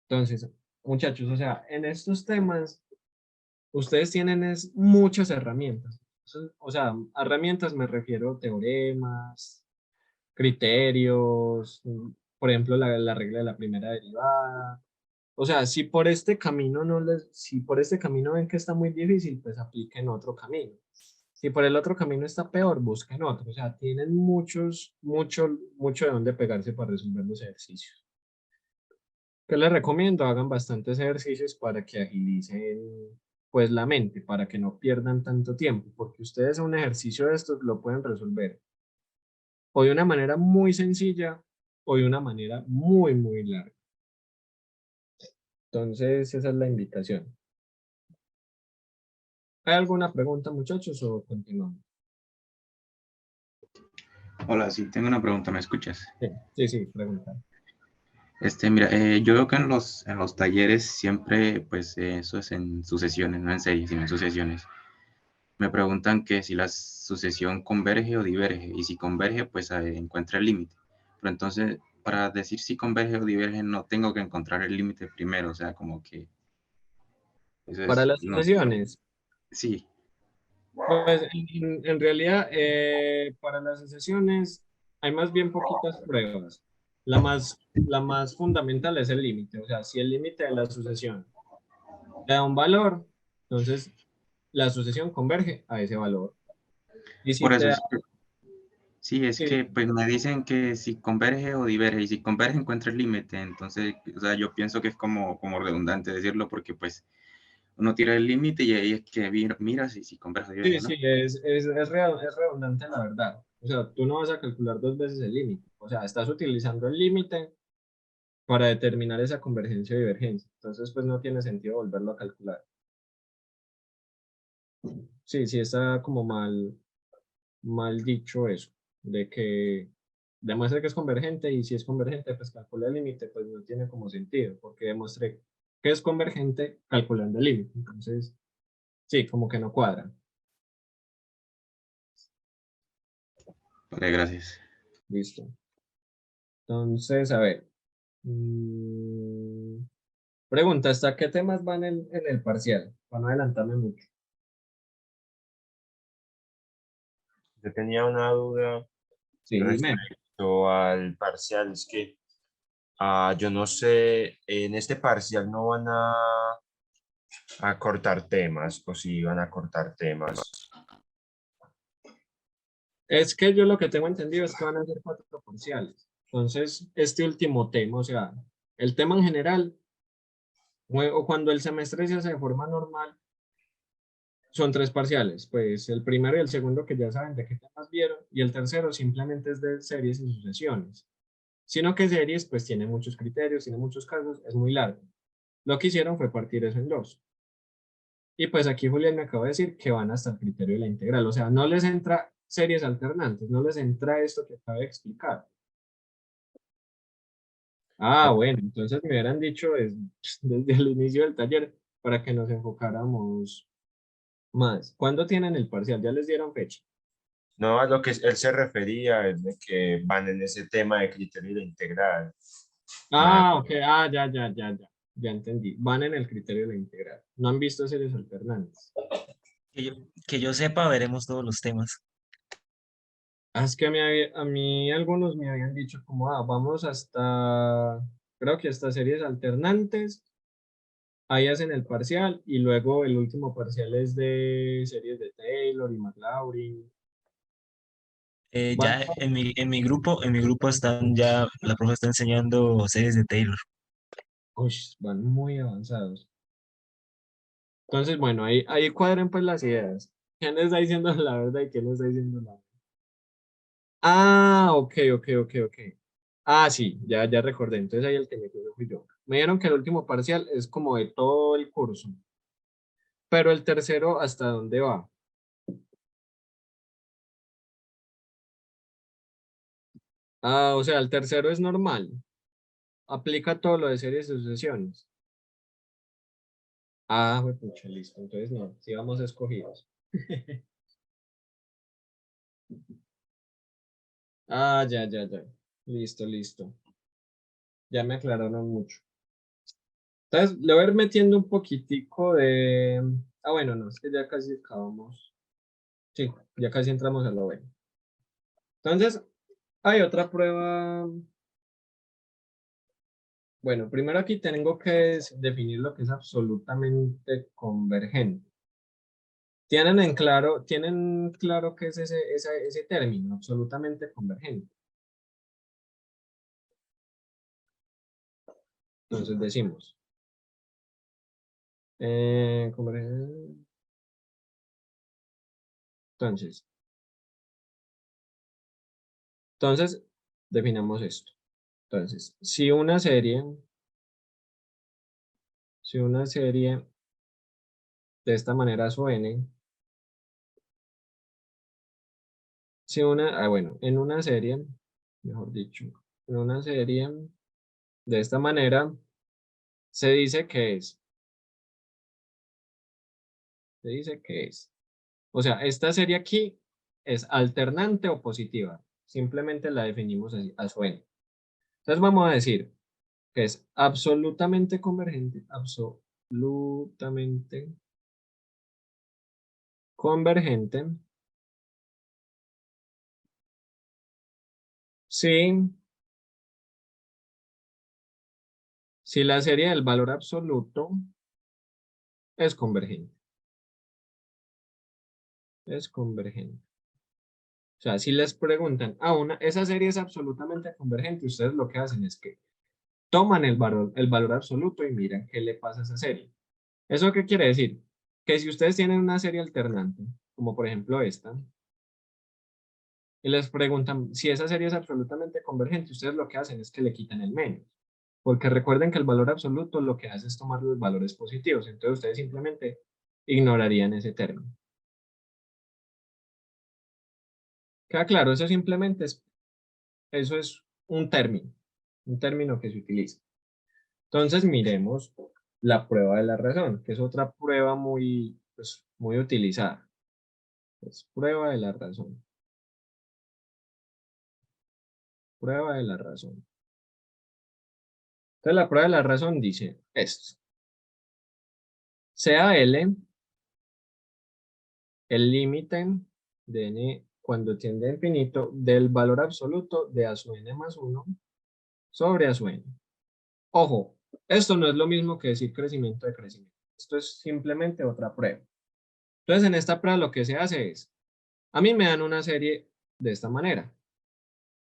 Entonces, muchachos, o sea, en estos temas, ustedes tienen muchas herramientas. O sea, herramientas me refiero a teoremas, criterios, por ejemplo, la regla de la primera derivada. O sea, si por este camino si por este camino ven que está muy difícil, pues apliquen otro camino. Si por el otro camino está peor, busquen otro. O sea, tienen mucho de dónde pegarse para resolver los ejercicios. ¿Qué les recomiendo? Hagan bastantes ejercicios para que agilicen pues la mente, para que no pierdan tanto tiempo, porque ustedes un ejercicio de estos lo pueden resolver o de una manera muy sencilla o de una manera muy larga. Entonces, esa es la invitación. ¿Hay alguna pregunta, muchachos, o continuamos? Hola, sí, tengo una pregunta, ¿me escuchas? Sí, pregunta. Mira, yo veo que en los talleres siempre, pues eso es en sucesiones, no en series, sino en sucesiones. Me preguntan que si la sucesión converge o diverge, y si converge, pues encuentra el límite. Pero entonces, para decir si converge o diverge, no tengo que encontrar el límite primero, o sea, como que eso Para es, las no, sucesiones, sí, pues en realidad, para las sucesiones hay más bien poquitas pruebas. La más fundamental es el límite. O sea, si el límite de la sucesión te da un valor, entonces la sucesión converge a ese valor. Y si por te eso da, es, Sí, es Sí, que pues me dicen que si converge o diverge, y si converge encuentra el límite, entonces, o sea, yo pienso que es como redundante decirlo porque pues uno tira el límite y ahí es que mira si converge o sí, diverge, sí, ¿no? es redundante la verdad. O sea, tú no vas a calcular dos veces el límite. O sea, estás utilizando el límite para determinar esa convergencia o divergencia. Entonces, pues no tiene sentido volverlo a calcular. Sí, sí está como mal dicho eso, de que demuestre que es convergente y si es convergente, pues calcula el límite, pues no tiene como sentido, porque demostré que es convergente calculando el límite. Entonces, sí, como que no cuadra. Vale, gracias. Listo. Entonces, a ver. Pregunta, ¿hasta qué temas van en el parcial? Para no adelantarme mucho. Yo tenía una duda Sí, dime. respecto al parcial, es que yo no sé, en este parcial no van a cortar temas, o si van a cortar temas. Es que yo lo que tengo entendido es que van a ser 4 parciales. Entonces, este último tema, o sea, el tema en general, o cuando el semestre se hace de forma normal, son 3 parciales. Pues el primero y el segundo que ya saben de qué temas vieron, y el tercero simplemente es de series y sucesiones. Sino que series, pues tiene muchos criterios, tiene muchos casos, es muy largo. Lo que hicieron fue partir eso en 2. Y pues aquí Julián me acaba de decir que van hasta el criterio de la integral. O sea, no les entra series alternantes, no les entra esto que acabo de explicar. Ah, bueno, entonces me hubieran dicho desde el inicio del taller para que nos enfocáramos más. ¿Cuándo tienen el parcial? ¿Ya les dieron fecha? No, a lo que él se refería es de que van en ese tema de criterio de integral. Nada. Ah, ok, ya. Ya entendí. Van en el criterio de la integral. No han visto series alternantes. Que yo sepa, veremos todos los temas. Ah, es que a mí algunos me habían dicho como, vamos hasta, creo que hasta series alternantes, ahí hacen el parcial y luego el último parcial es de series de Taylor y McLaurin. Van, Ya en mi grupo están ya, la profe está enseñando series de Taylor. van muy avanzados. Entonces, bueno, ahí cuadren pues las ideas. ¿Quién está diciendo la verdad y quién está diciendo la verdad? Ah, ok. Ah, sí, ya recordé. Entonces ahí el que me quedó fui yo. Me dijeron que el último parcial es como de todo el curso. Pero el tercero, ¿hasta dónde va? Ah, o sea, el tercero es normal. Aplica todo lo de series y sucesiones. Ah, pues pucha, listo. Entonces no, sí vamos escogidos. Ah, ya. Listo. Ya me aclararon mucho. Entonces, le voy a ir metiendo un poquitico de... Ah, bueno, no, es que ya casi acabamos. Sí, ya casi entramos a lo bueno. Entonces, hay otra prueba. Bueno, primero aquí tengo que definir lo que es absolutamente convergente. ¿Tienen claro qué es ese término, absolutamente convergente? Entonces decimos, convergente. Entonces, entonces, definamos esto. Entonces, si una serie de esta manera su n, bueno, en una serie, mejor dicho, en una serie de esta manera, se dice que es, se dice que es. O sea, esta serie aquí es alternante o positiva. Simplemente la definimos así, a su n. Entonces vamos a decir que es absolutamente convergente, absolutamente convergente, si, si la serie del valor absoluto es convergente. Es convergente. sea, si les preguntan, esa serie es absolutamente convergente, ustedes lo que hacen es que toman el valor absoluto y miran qué le pasa a esa serie. ¿Eso qué quiere decir? Que si ustedes tienen una serie alternante, como por ejemplo esta, y les preguntan si esa serie es absolutamente convergente, ustedes lo que hacen es que le quitan el menos. Porque recuerden que el valor absoluto lo que hace es tomar los valores positivos. Entonces ustedes simplemente ignorarían ese término. ¿Queda claro? Eso simplemente eso es un término que se utiliza. Entonces miremos la prueba de la razón, que es otra prueba muy, pues, muy utilizada. Es prueba de la razón. Prueba de la razón. Entonces la prueba de la razón dice esto. Sea L el límite de n cuando tiende a infinito del valor absoluto de a su n más 1 sobre a su n. Ojo, esto no es lo mismo que decir crecimiento de crecimiento. Esto es simplemente otra prueba. Entonces en esta prueba lo que se hace es, a mí me dan una serie de esta manera.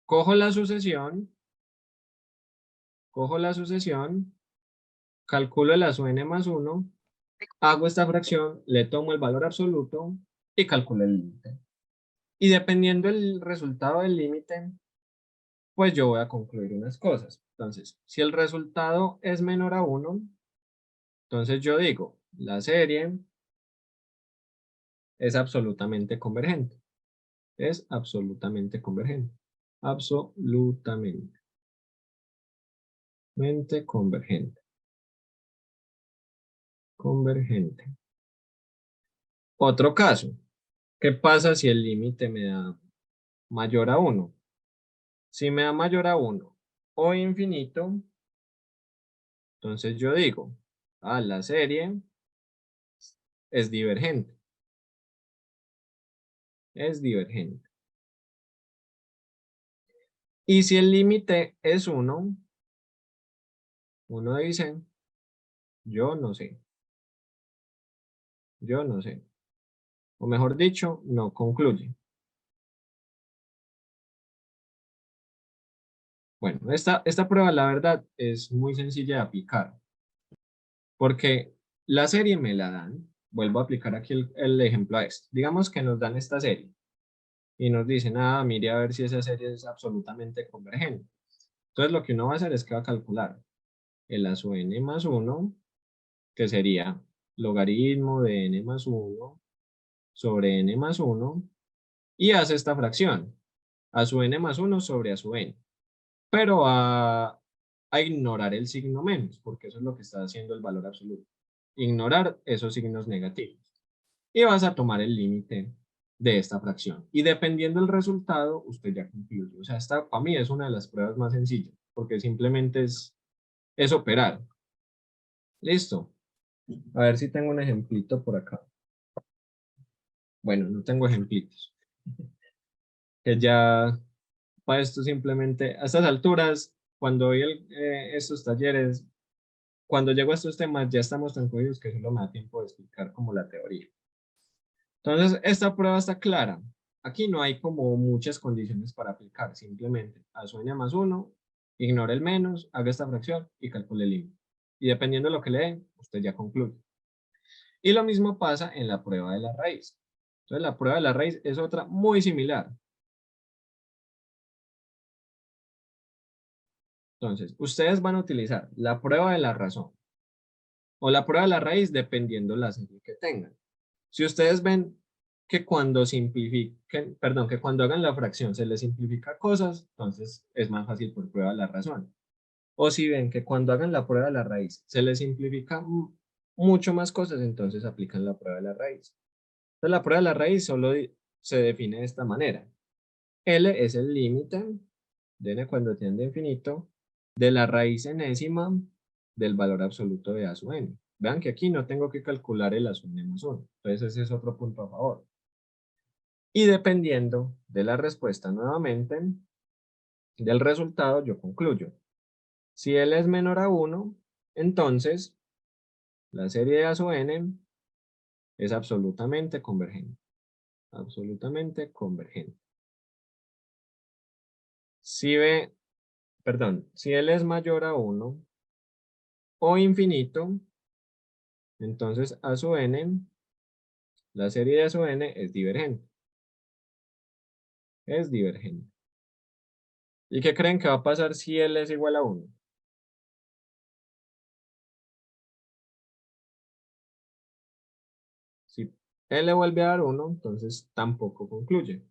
Cojo la sucesión, calculo el a su n más 1, hago esta fracción, le tomo el valor absoluto y calculo el límite. Y dependiendo del resultado del límite, pues yo voy a concluir unas cosas. Entonces, si el resultado es menor a 1, entonces yo digo, la serie es absolutamente convergente. Es absolutamente convergente. Absolutamente convergente. Convergente. Otro caso. ¿Qué pasa si el límite me da mayor a 1? Si me da mayor a 1 o infinito, entonces yo digo, la serie es divergente. Es divergente. Y si el límite es 1, uno dice, yo no sé. Yo no sé. O mejor dicho, no concluye. Bueno, esta prueba, la verdad, es muy sencilla de aplicar. Porque la serie me la dan. Vuelvo a aplicar aquí el ejemplo a esto. Digamos que nos dan esta serie. Y nos dicen, mire a ver si esa serie es absolutamente convergente. Entonces lo que uno va a hacer es que va a calcular el a su n más 1, que sería logaritmo de n más 1 sobre n más 1, y hace esta fracción, a su n más 1 sobre a su n. Pero va a ignorar el signo menos, porque eso es lo que está haciendo el valor absoluto. Ignorar esos signos negativos. Y vas a tomar el límite de esta fracción. Y dependiendo del resultado, usted ya concluye. O sea, esta para mí es una de las pruebas más sencillas, porque simplemente es operar. Listo. A ver si tengo un ejemplito por acá. Bueno, no tengo ejemplitos. Que ya para esto simplemente, a estas alturas, cuando doy estos talleres, cuando llego a estos temas, ya estamos tan cogidos que solo me da tiempo de explicar como la teoría. Entonces, esta prueba está clara. Aquí no hay como muchas condiciones para aplicar. Simplemente, a su n más 1, ignore el menos, haga esta fracción y calcule el límite. Y dependiendo de lo que le den, usted ya concluye. Y lo mismo pasa en la prueba de la raíz. Entonces, la prueba de la raíz es otra muy similar. Entonces, ustedes van a utilizar la prueba de la razón o la prueba de la raíz dependiendo la serie que tengan. Si ustedes ven que cuando que cuando hagan la fracción se les simplifica cosas, entonces es más fácil por prueba de la razón. O si ven que cuando hagan la prueba de la raíz se les simplifica mucho más cosas, entonces aplican la prueba de la raíz. Entonces la prueba de la raíz solo se define de esta manera. L es el límite de n cuando tiende a infinito de la raíz enésima del valor absoluto de a su n. Vean que aquí no tengo que calcular el a su n más 1. Entonces ese es otro punto a favor. Y dependiendo de la respuesta nuevamente, del resultado, yo concluyo. Si L es menor a 1, entonces la serie de a su n es absolutamente convergente. Absolutamente convergente. si B, perdón, si L es mayor a 1 o infinito, entonces A sub n, la serie de A sub n es divergente. Es divergente. ¿Y qué creen que va a pasar si L es igual a 1? Si L vuelve a dar 1, entonces tampoco concluye.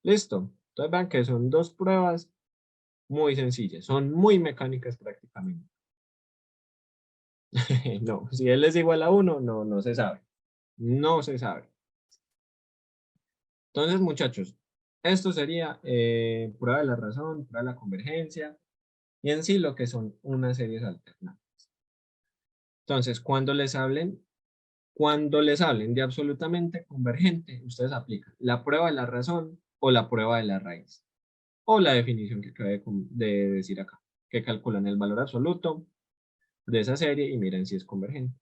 Listo. Entonces vean que son dos pruebas muy sencillas. Son muy mecánicas prácticamente. No, si L es igual a 1, no se sabe. No se sabe. Entonces, muchachos, esto sería prueba de la razón, prueba de la convergencia y en sí lo que son unas series alternadas. Entonces, cuando les hablen de absolutamente convergente, ustedes aplican la prueba de la razón o la prueba de la raíz. O la definición que acabé de decir acá, que calculan el valor absoluto de esa serie y miren si es convergente.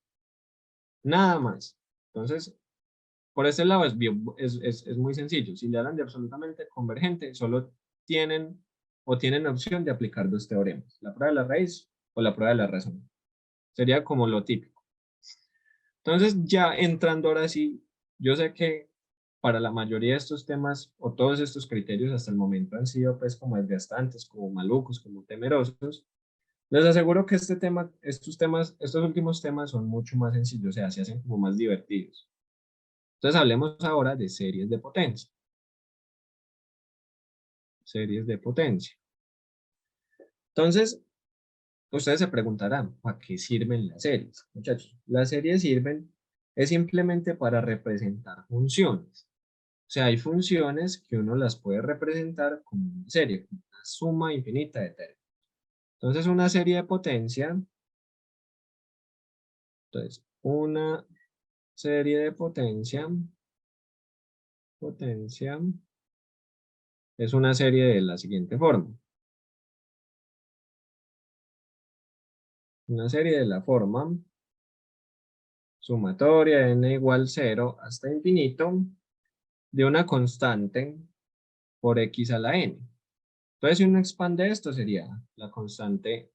Nada más. Entonces, por este lado es muy sencillo. Si le hablan de absolutamente convergente, solo tienen opción de aplicar dos teoremas, la prueba de la raíz o la prueba de la razón. Sería como lo típico. Entonces, ya entrando ahora sí, yo sé que para la mayoría de estos temas o todos estos criterios hasta el momento han sido pues como desgastantes, como malucos, como temerosos. Les aseguro que estos últimos temas son mucho más sencillos, o sea, se hacen como más divertidos. Entonces hablemos ahora de series de potencia. Series de potencia. Entonces, ustedes se preguntarán, ¿para qué sirven las series? Muchachos, las series sirven es simplemente para representar funciones. O sea, hay funciones que uno las puede representar como una serie, como una suma infinita de términos. Entonces, una serie de potencia, una serie de potencia es una serie de la siguiente forma. Una serie de la forma sumatoria n igual 0 hasta infinito de una constante por x a la n. Entonces, si uno expande esto, sería la constante,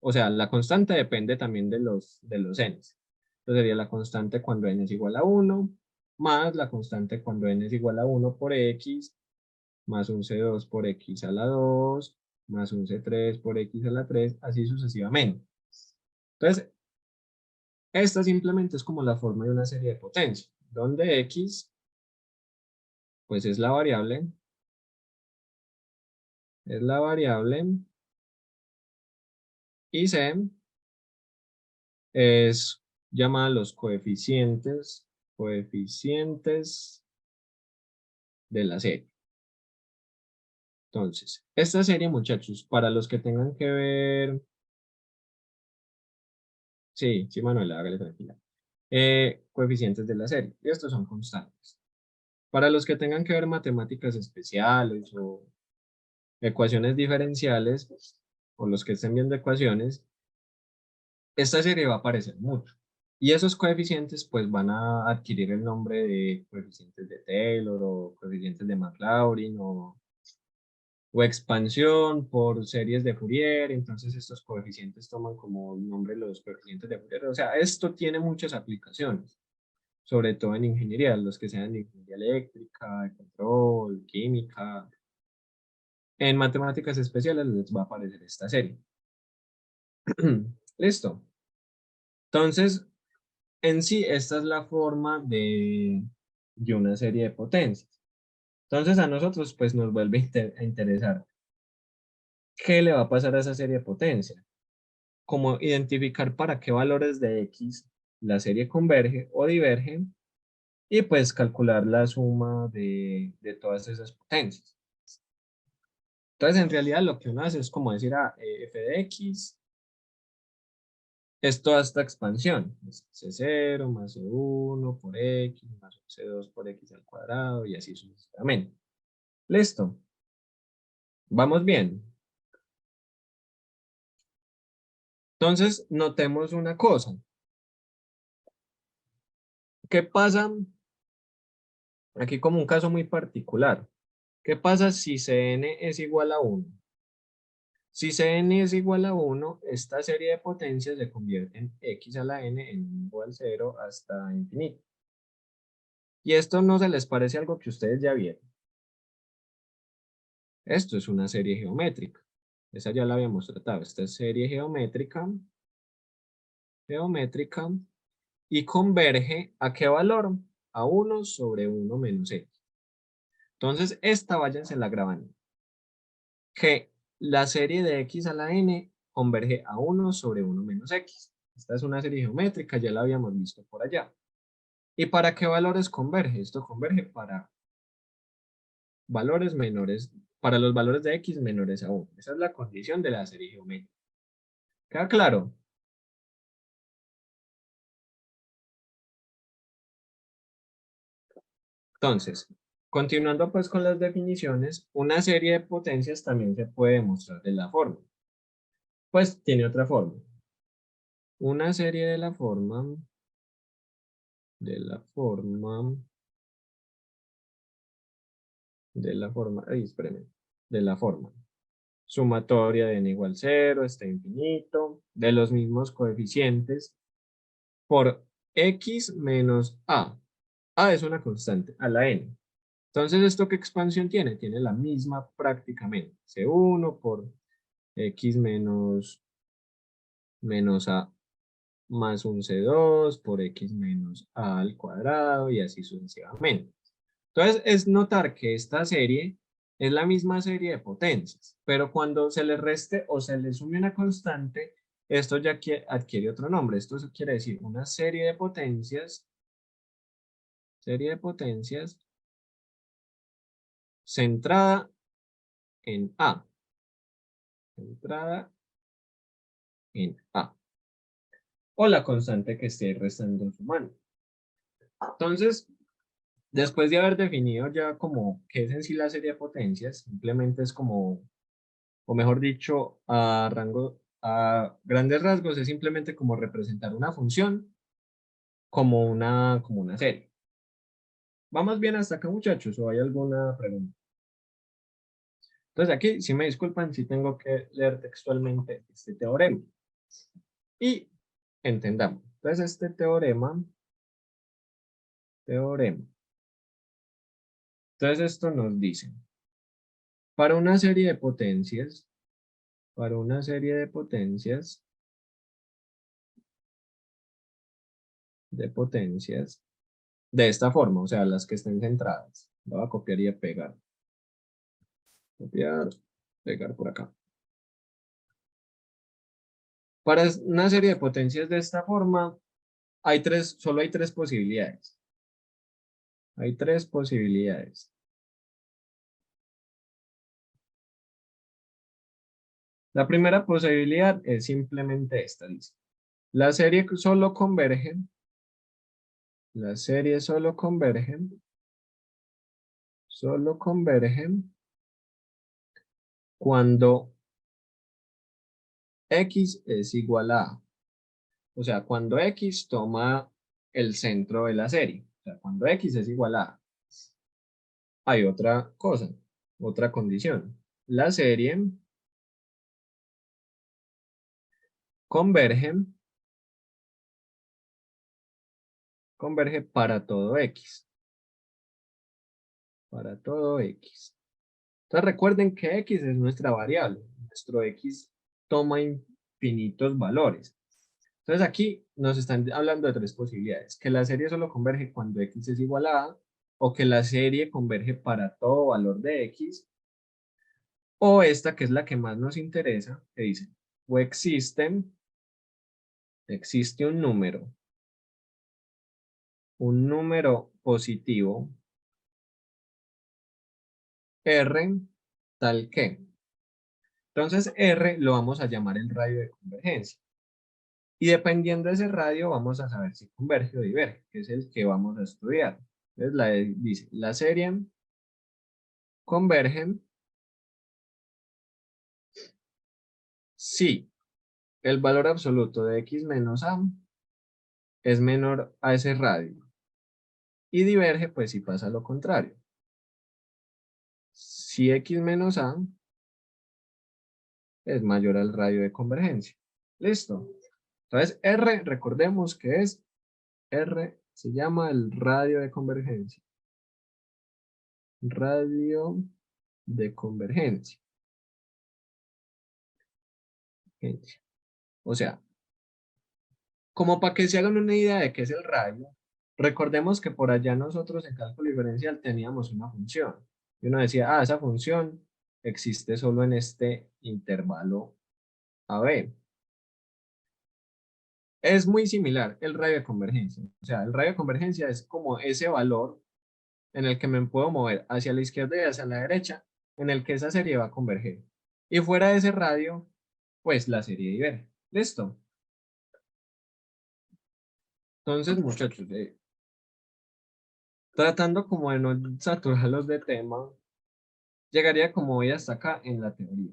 o sea, la constante depende también de los n's. Entonces, sería la constante cuando n es igual a 1, más la constante cuando n es igual a 1 por x, más un C2 por x a la 2, más un C3 por x a la 3, así sucesivamente. Entonces, esta simplemente es como la forma de una serie de potencia, donde x, pues es la variable, y c es llamada los coeficientes de la serie. Entonces, esta serie, muchachos, para los que tengan que ver... Sí, Manuela, hágale tranquila. Coeficientes de la serie, y estos son constantes. Para los que tengan que ver matemáticas especiales o ecuaciones diferenciales, o los que estén viendo ecuaciones, esta serie va a aparecer mucho. Y esos coeficientes pues van a adquirir el nombre de coeficientes de Taylor o coeficientes de Maclaurin o expansión por series de Fourier. Entonces estos coeficientes toman como nombre los coeficientes de Fourier. O sea, esto tiene muchas aplicaciones, sobre todo en ingeniería, los que sean de ingeniería eléctrica, de control, química. En matemáticas especiales les va a aparecer esta serie. Listo. Entonces, en sí, esta es la forma de una serie de potencias. Entonces, a nosotros, pues, nos vuelve a interesar qué le va a pasar a esa serie de potencia. Como identificar para qué valores de X la serie converge o diverge y, pues, calcular la suma de todas esas potencias. Entonces, en realidad, lo que uno hace es como decir a f de X es toda esta expansión, es C0 más C1 por X más C2 por X al cuadrado y así sucesivamente. Listo. ¿Vamos bien? Entonces, notemos una cosa. ¿Qué pasa? Aquí como un caso muy particular. ¿Qué pasa si Cn es igual a 1? Si Cn es igual a 1, esta serie de potencias se convierte en x a la n en igual 0 hasta infinito. Y esto no se les parece algo que ustedes ya vieron. Esto es una serie geométrica. Esa ya la habíamos tratado. Esta es serie geométrica. Y converge ¿a qué valor? A 1 sobre 1 menos x. Entonces, esta váyanse la grabando. Que la serie de x a la n converge a 1 sobre 1 menos x. Esta es una serie geométrica, ya la habíamos visto por allá. ¿Y para qué valores converge? Esto converge para valores menores, para los valores de x menores a 1. Esa es la condición de la serie geométrica. ¿Queda claro? Entonces, continuando pues con las definiciones, una serie de potencias también se puede demostrar de la forma. Pues tiene otra forma. Una serie de la forma, sumatoria de n igual 0, está infinito, de los mismos coeficientes, por x menos a. A es una constante, a la n. Entonces, ¿esto qué expansión tiene? Tiene la misma prácticamente. C1 por x menos a más un C2 por x menos a al cuadrado y así sucesivamente. Entonces, es notar que esta serie es la misma serie de potencias, pero cuando se le reste o se le sume una constante, esto ya adquiere otro nombre. Esto quiere decir una serie de potencias centrada en A. Centrada en A. O la constante que esté restando en su mano. Entonces, después de haber definido ya como qué es en sí la serie de potencias, simplemente es como, o mejor dicho, a grandes rasgos, es simplemente como representar una función como una serie. ¿Vamos bien hasta acá, muchachos? ¿O hay alguna pregunta? Entonces aquí, si me disculpan, sí tengo que leer textualmente este teorema. Y entendamos. Entonces este teorema. Entonces esto nos dice, para una serie de potencias, de esta forma, o sea, las que estén centradas. Lo voy a copiar y a pegar. Copiar, pegar por acá. Para una serie de potencias de esta forma, solo hay tres posibilidades. Hay tres posibilidades. La primera posibilidad es simplemente esta, dice. La serie solo converge cuando x es igual a A. O sea, cuando x toma el centro de la serie. O sea, cuando x es igual a A. Hay otra cosa, otra condición. La serie converge para todo x. Para todo x. Entonces recuerden que x es nuestra variable. Nuestro x toma infinitos valores. Entonces aquí nos están hablando de tres posibilidades. Que la serie solo converge cuando x es igual a A, o que la serie converge para todo valor de x, o esta que es la que más nos interesa, que dice, o existe un número positivo R tal que. Entonces R lo vamos a llamar el radio de convergencia. Y dependiendo de ese radio vamos a saber si converge o diverge, que es el que vamos a estudiar. Entonces dice, la serie converge si el valor absoluto de x menos a es menor a ese radio. Y diverge pues si pasa lo contrario. si X menos A es mayor al radio de convergencia. ¿Listo? Entonces, R, recordemos que es R, se llama el radio de convergencia. Radio de convergencia. O sea, como para que se hagan una idea de qué es el radio, recordemos que por allá nosotros en cálculo diferencial teníamos una función. Y uno decía, esa función existe solo en este intervalo AB. Es muy similar el radio de convergencia. O sea, el radio de convergencia es como ese valor en el que me puedo mover hacia la izquierda y hacia la derecha, en el que esa serie va a converger. Y fuera de ese radio, pues la serie diverge. ¿Listo? Entonces, muchachos, tratando como de no saturarlos de tema, llegaría como hoy hasta acá en la teoría.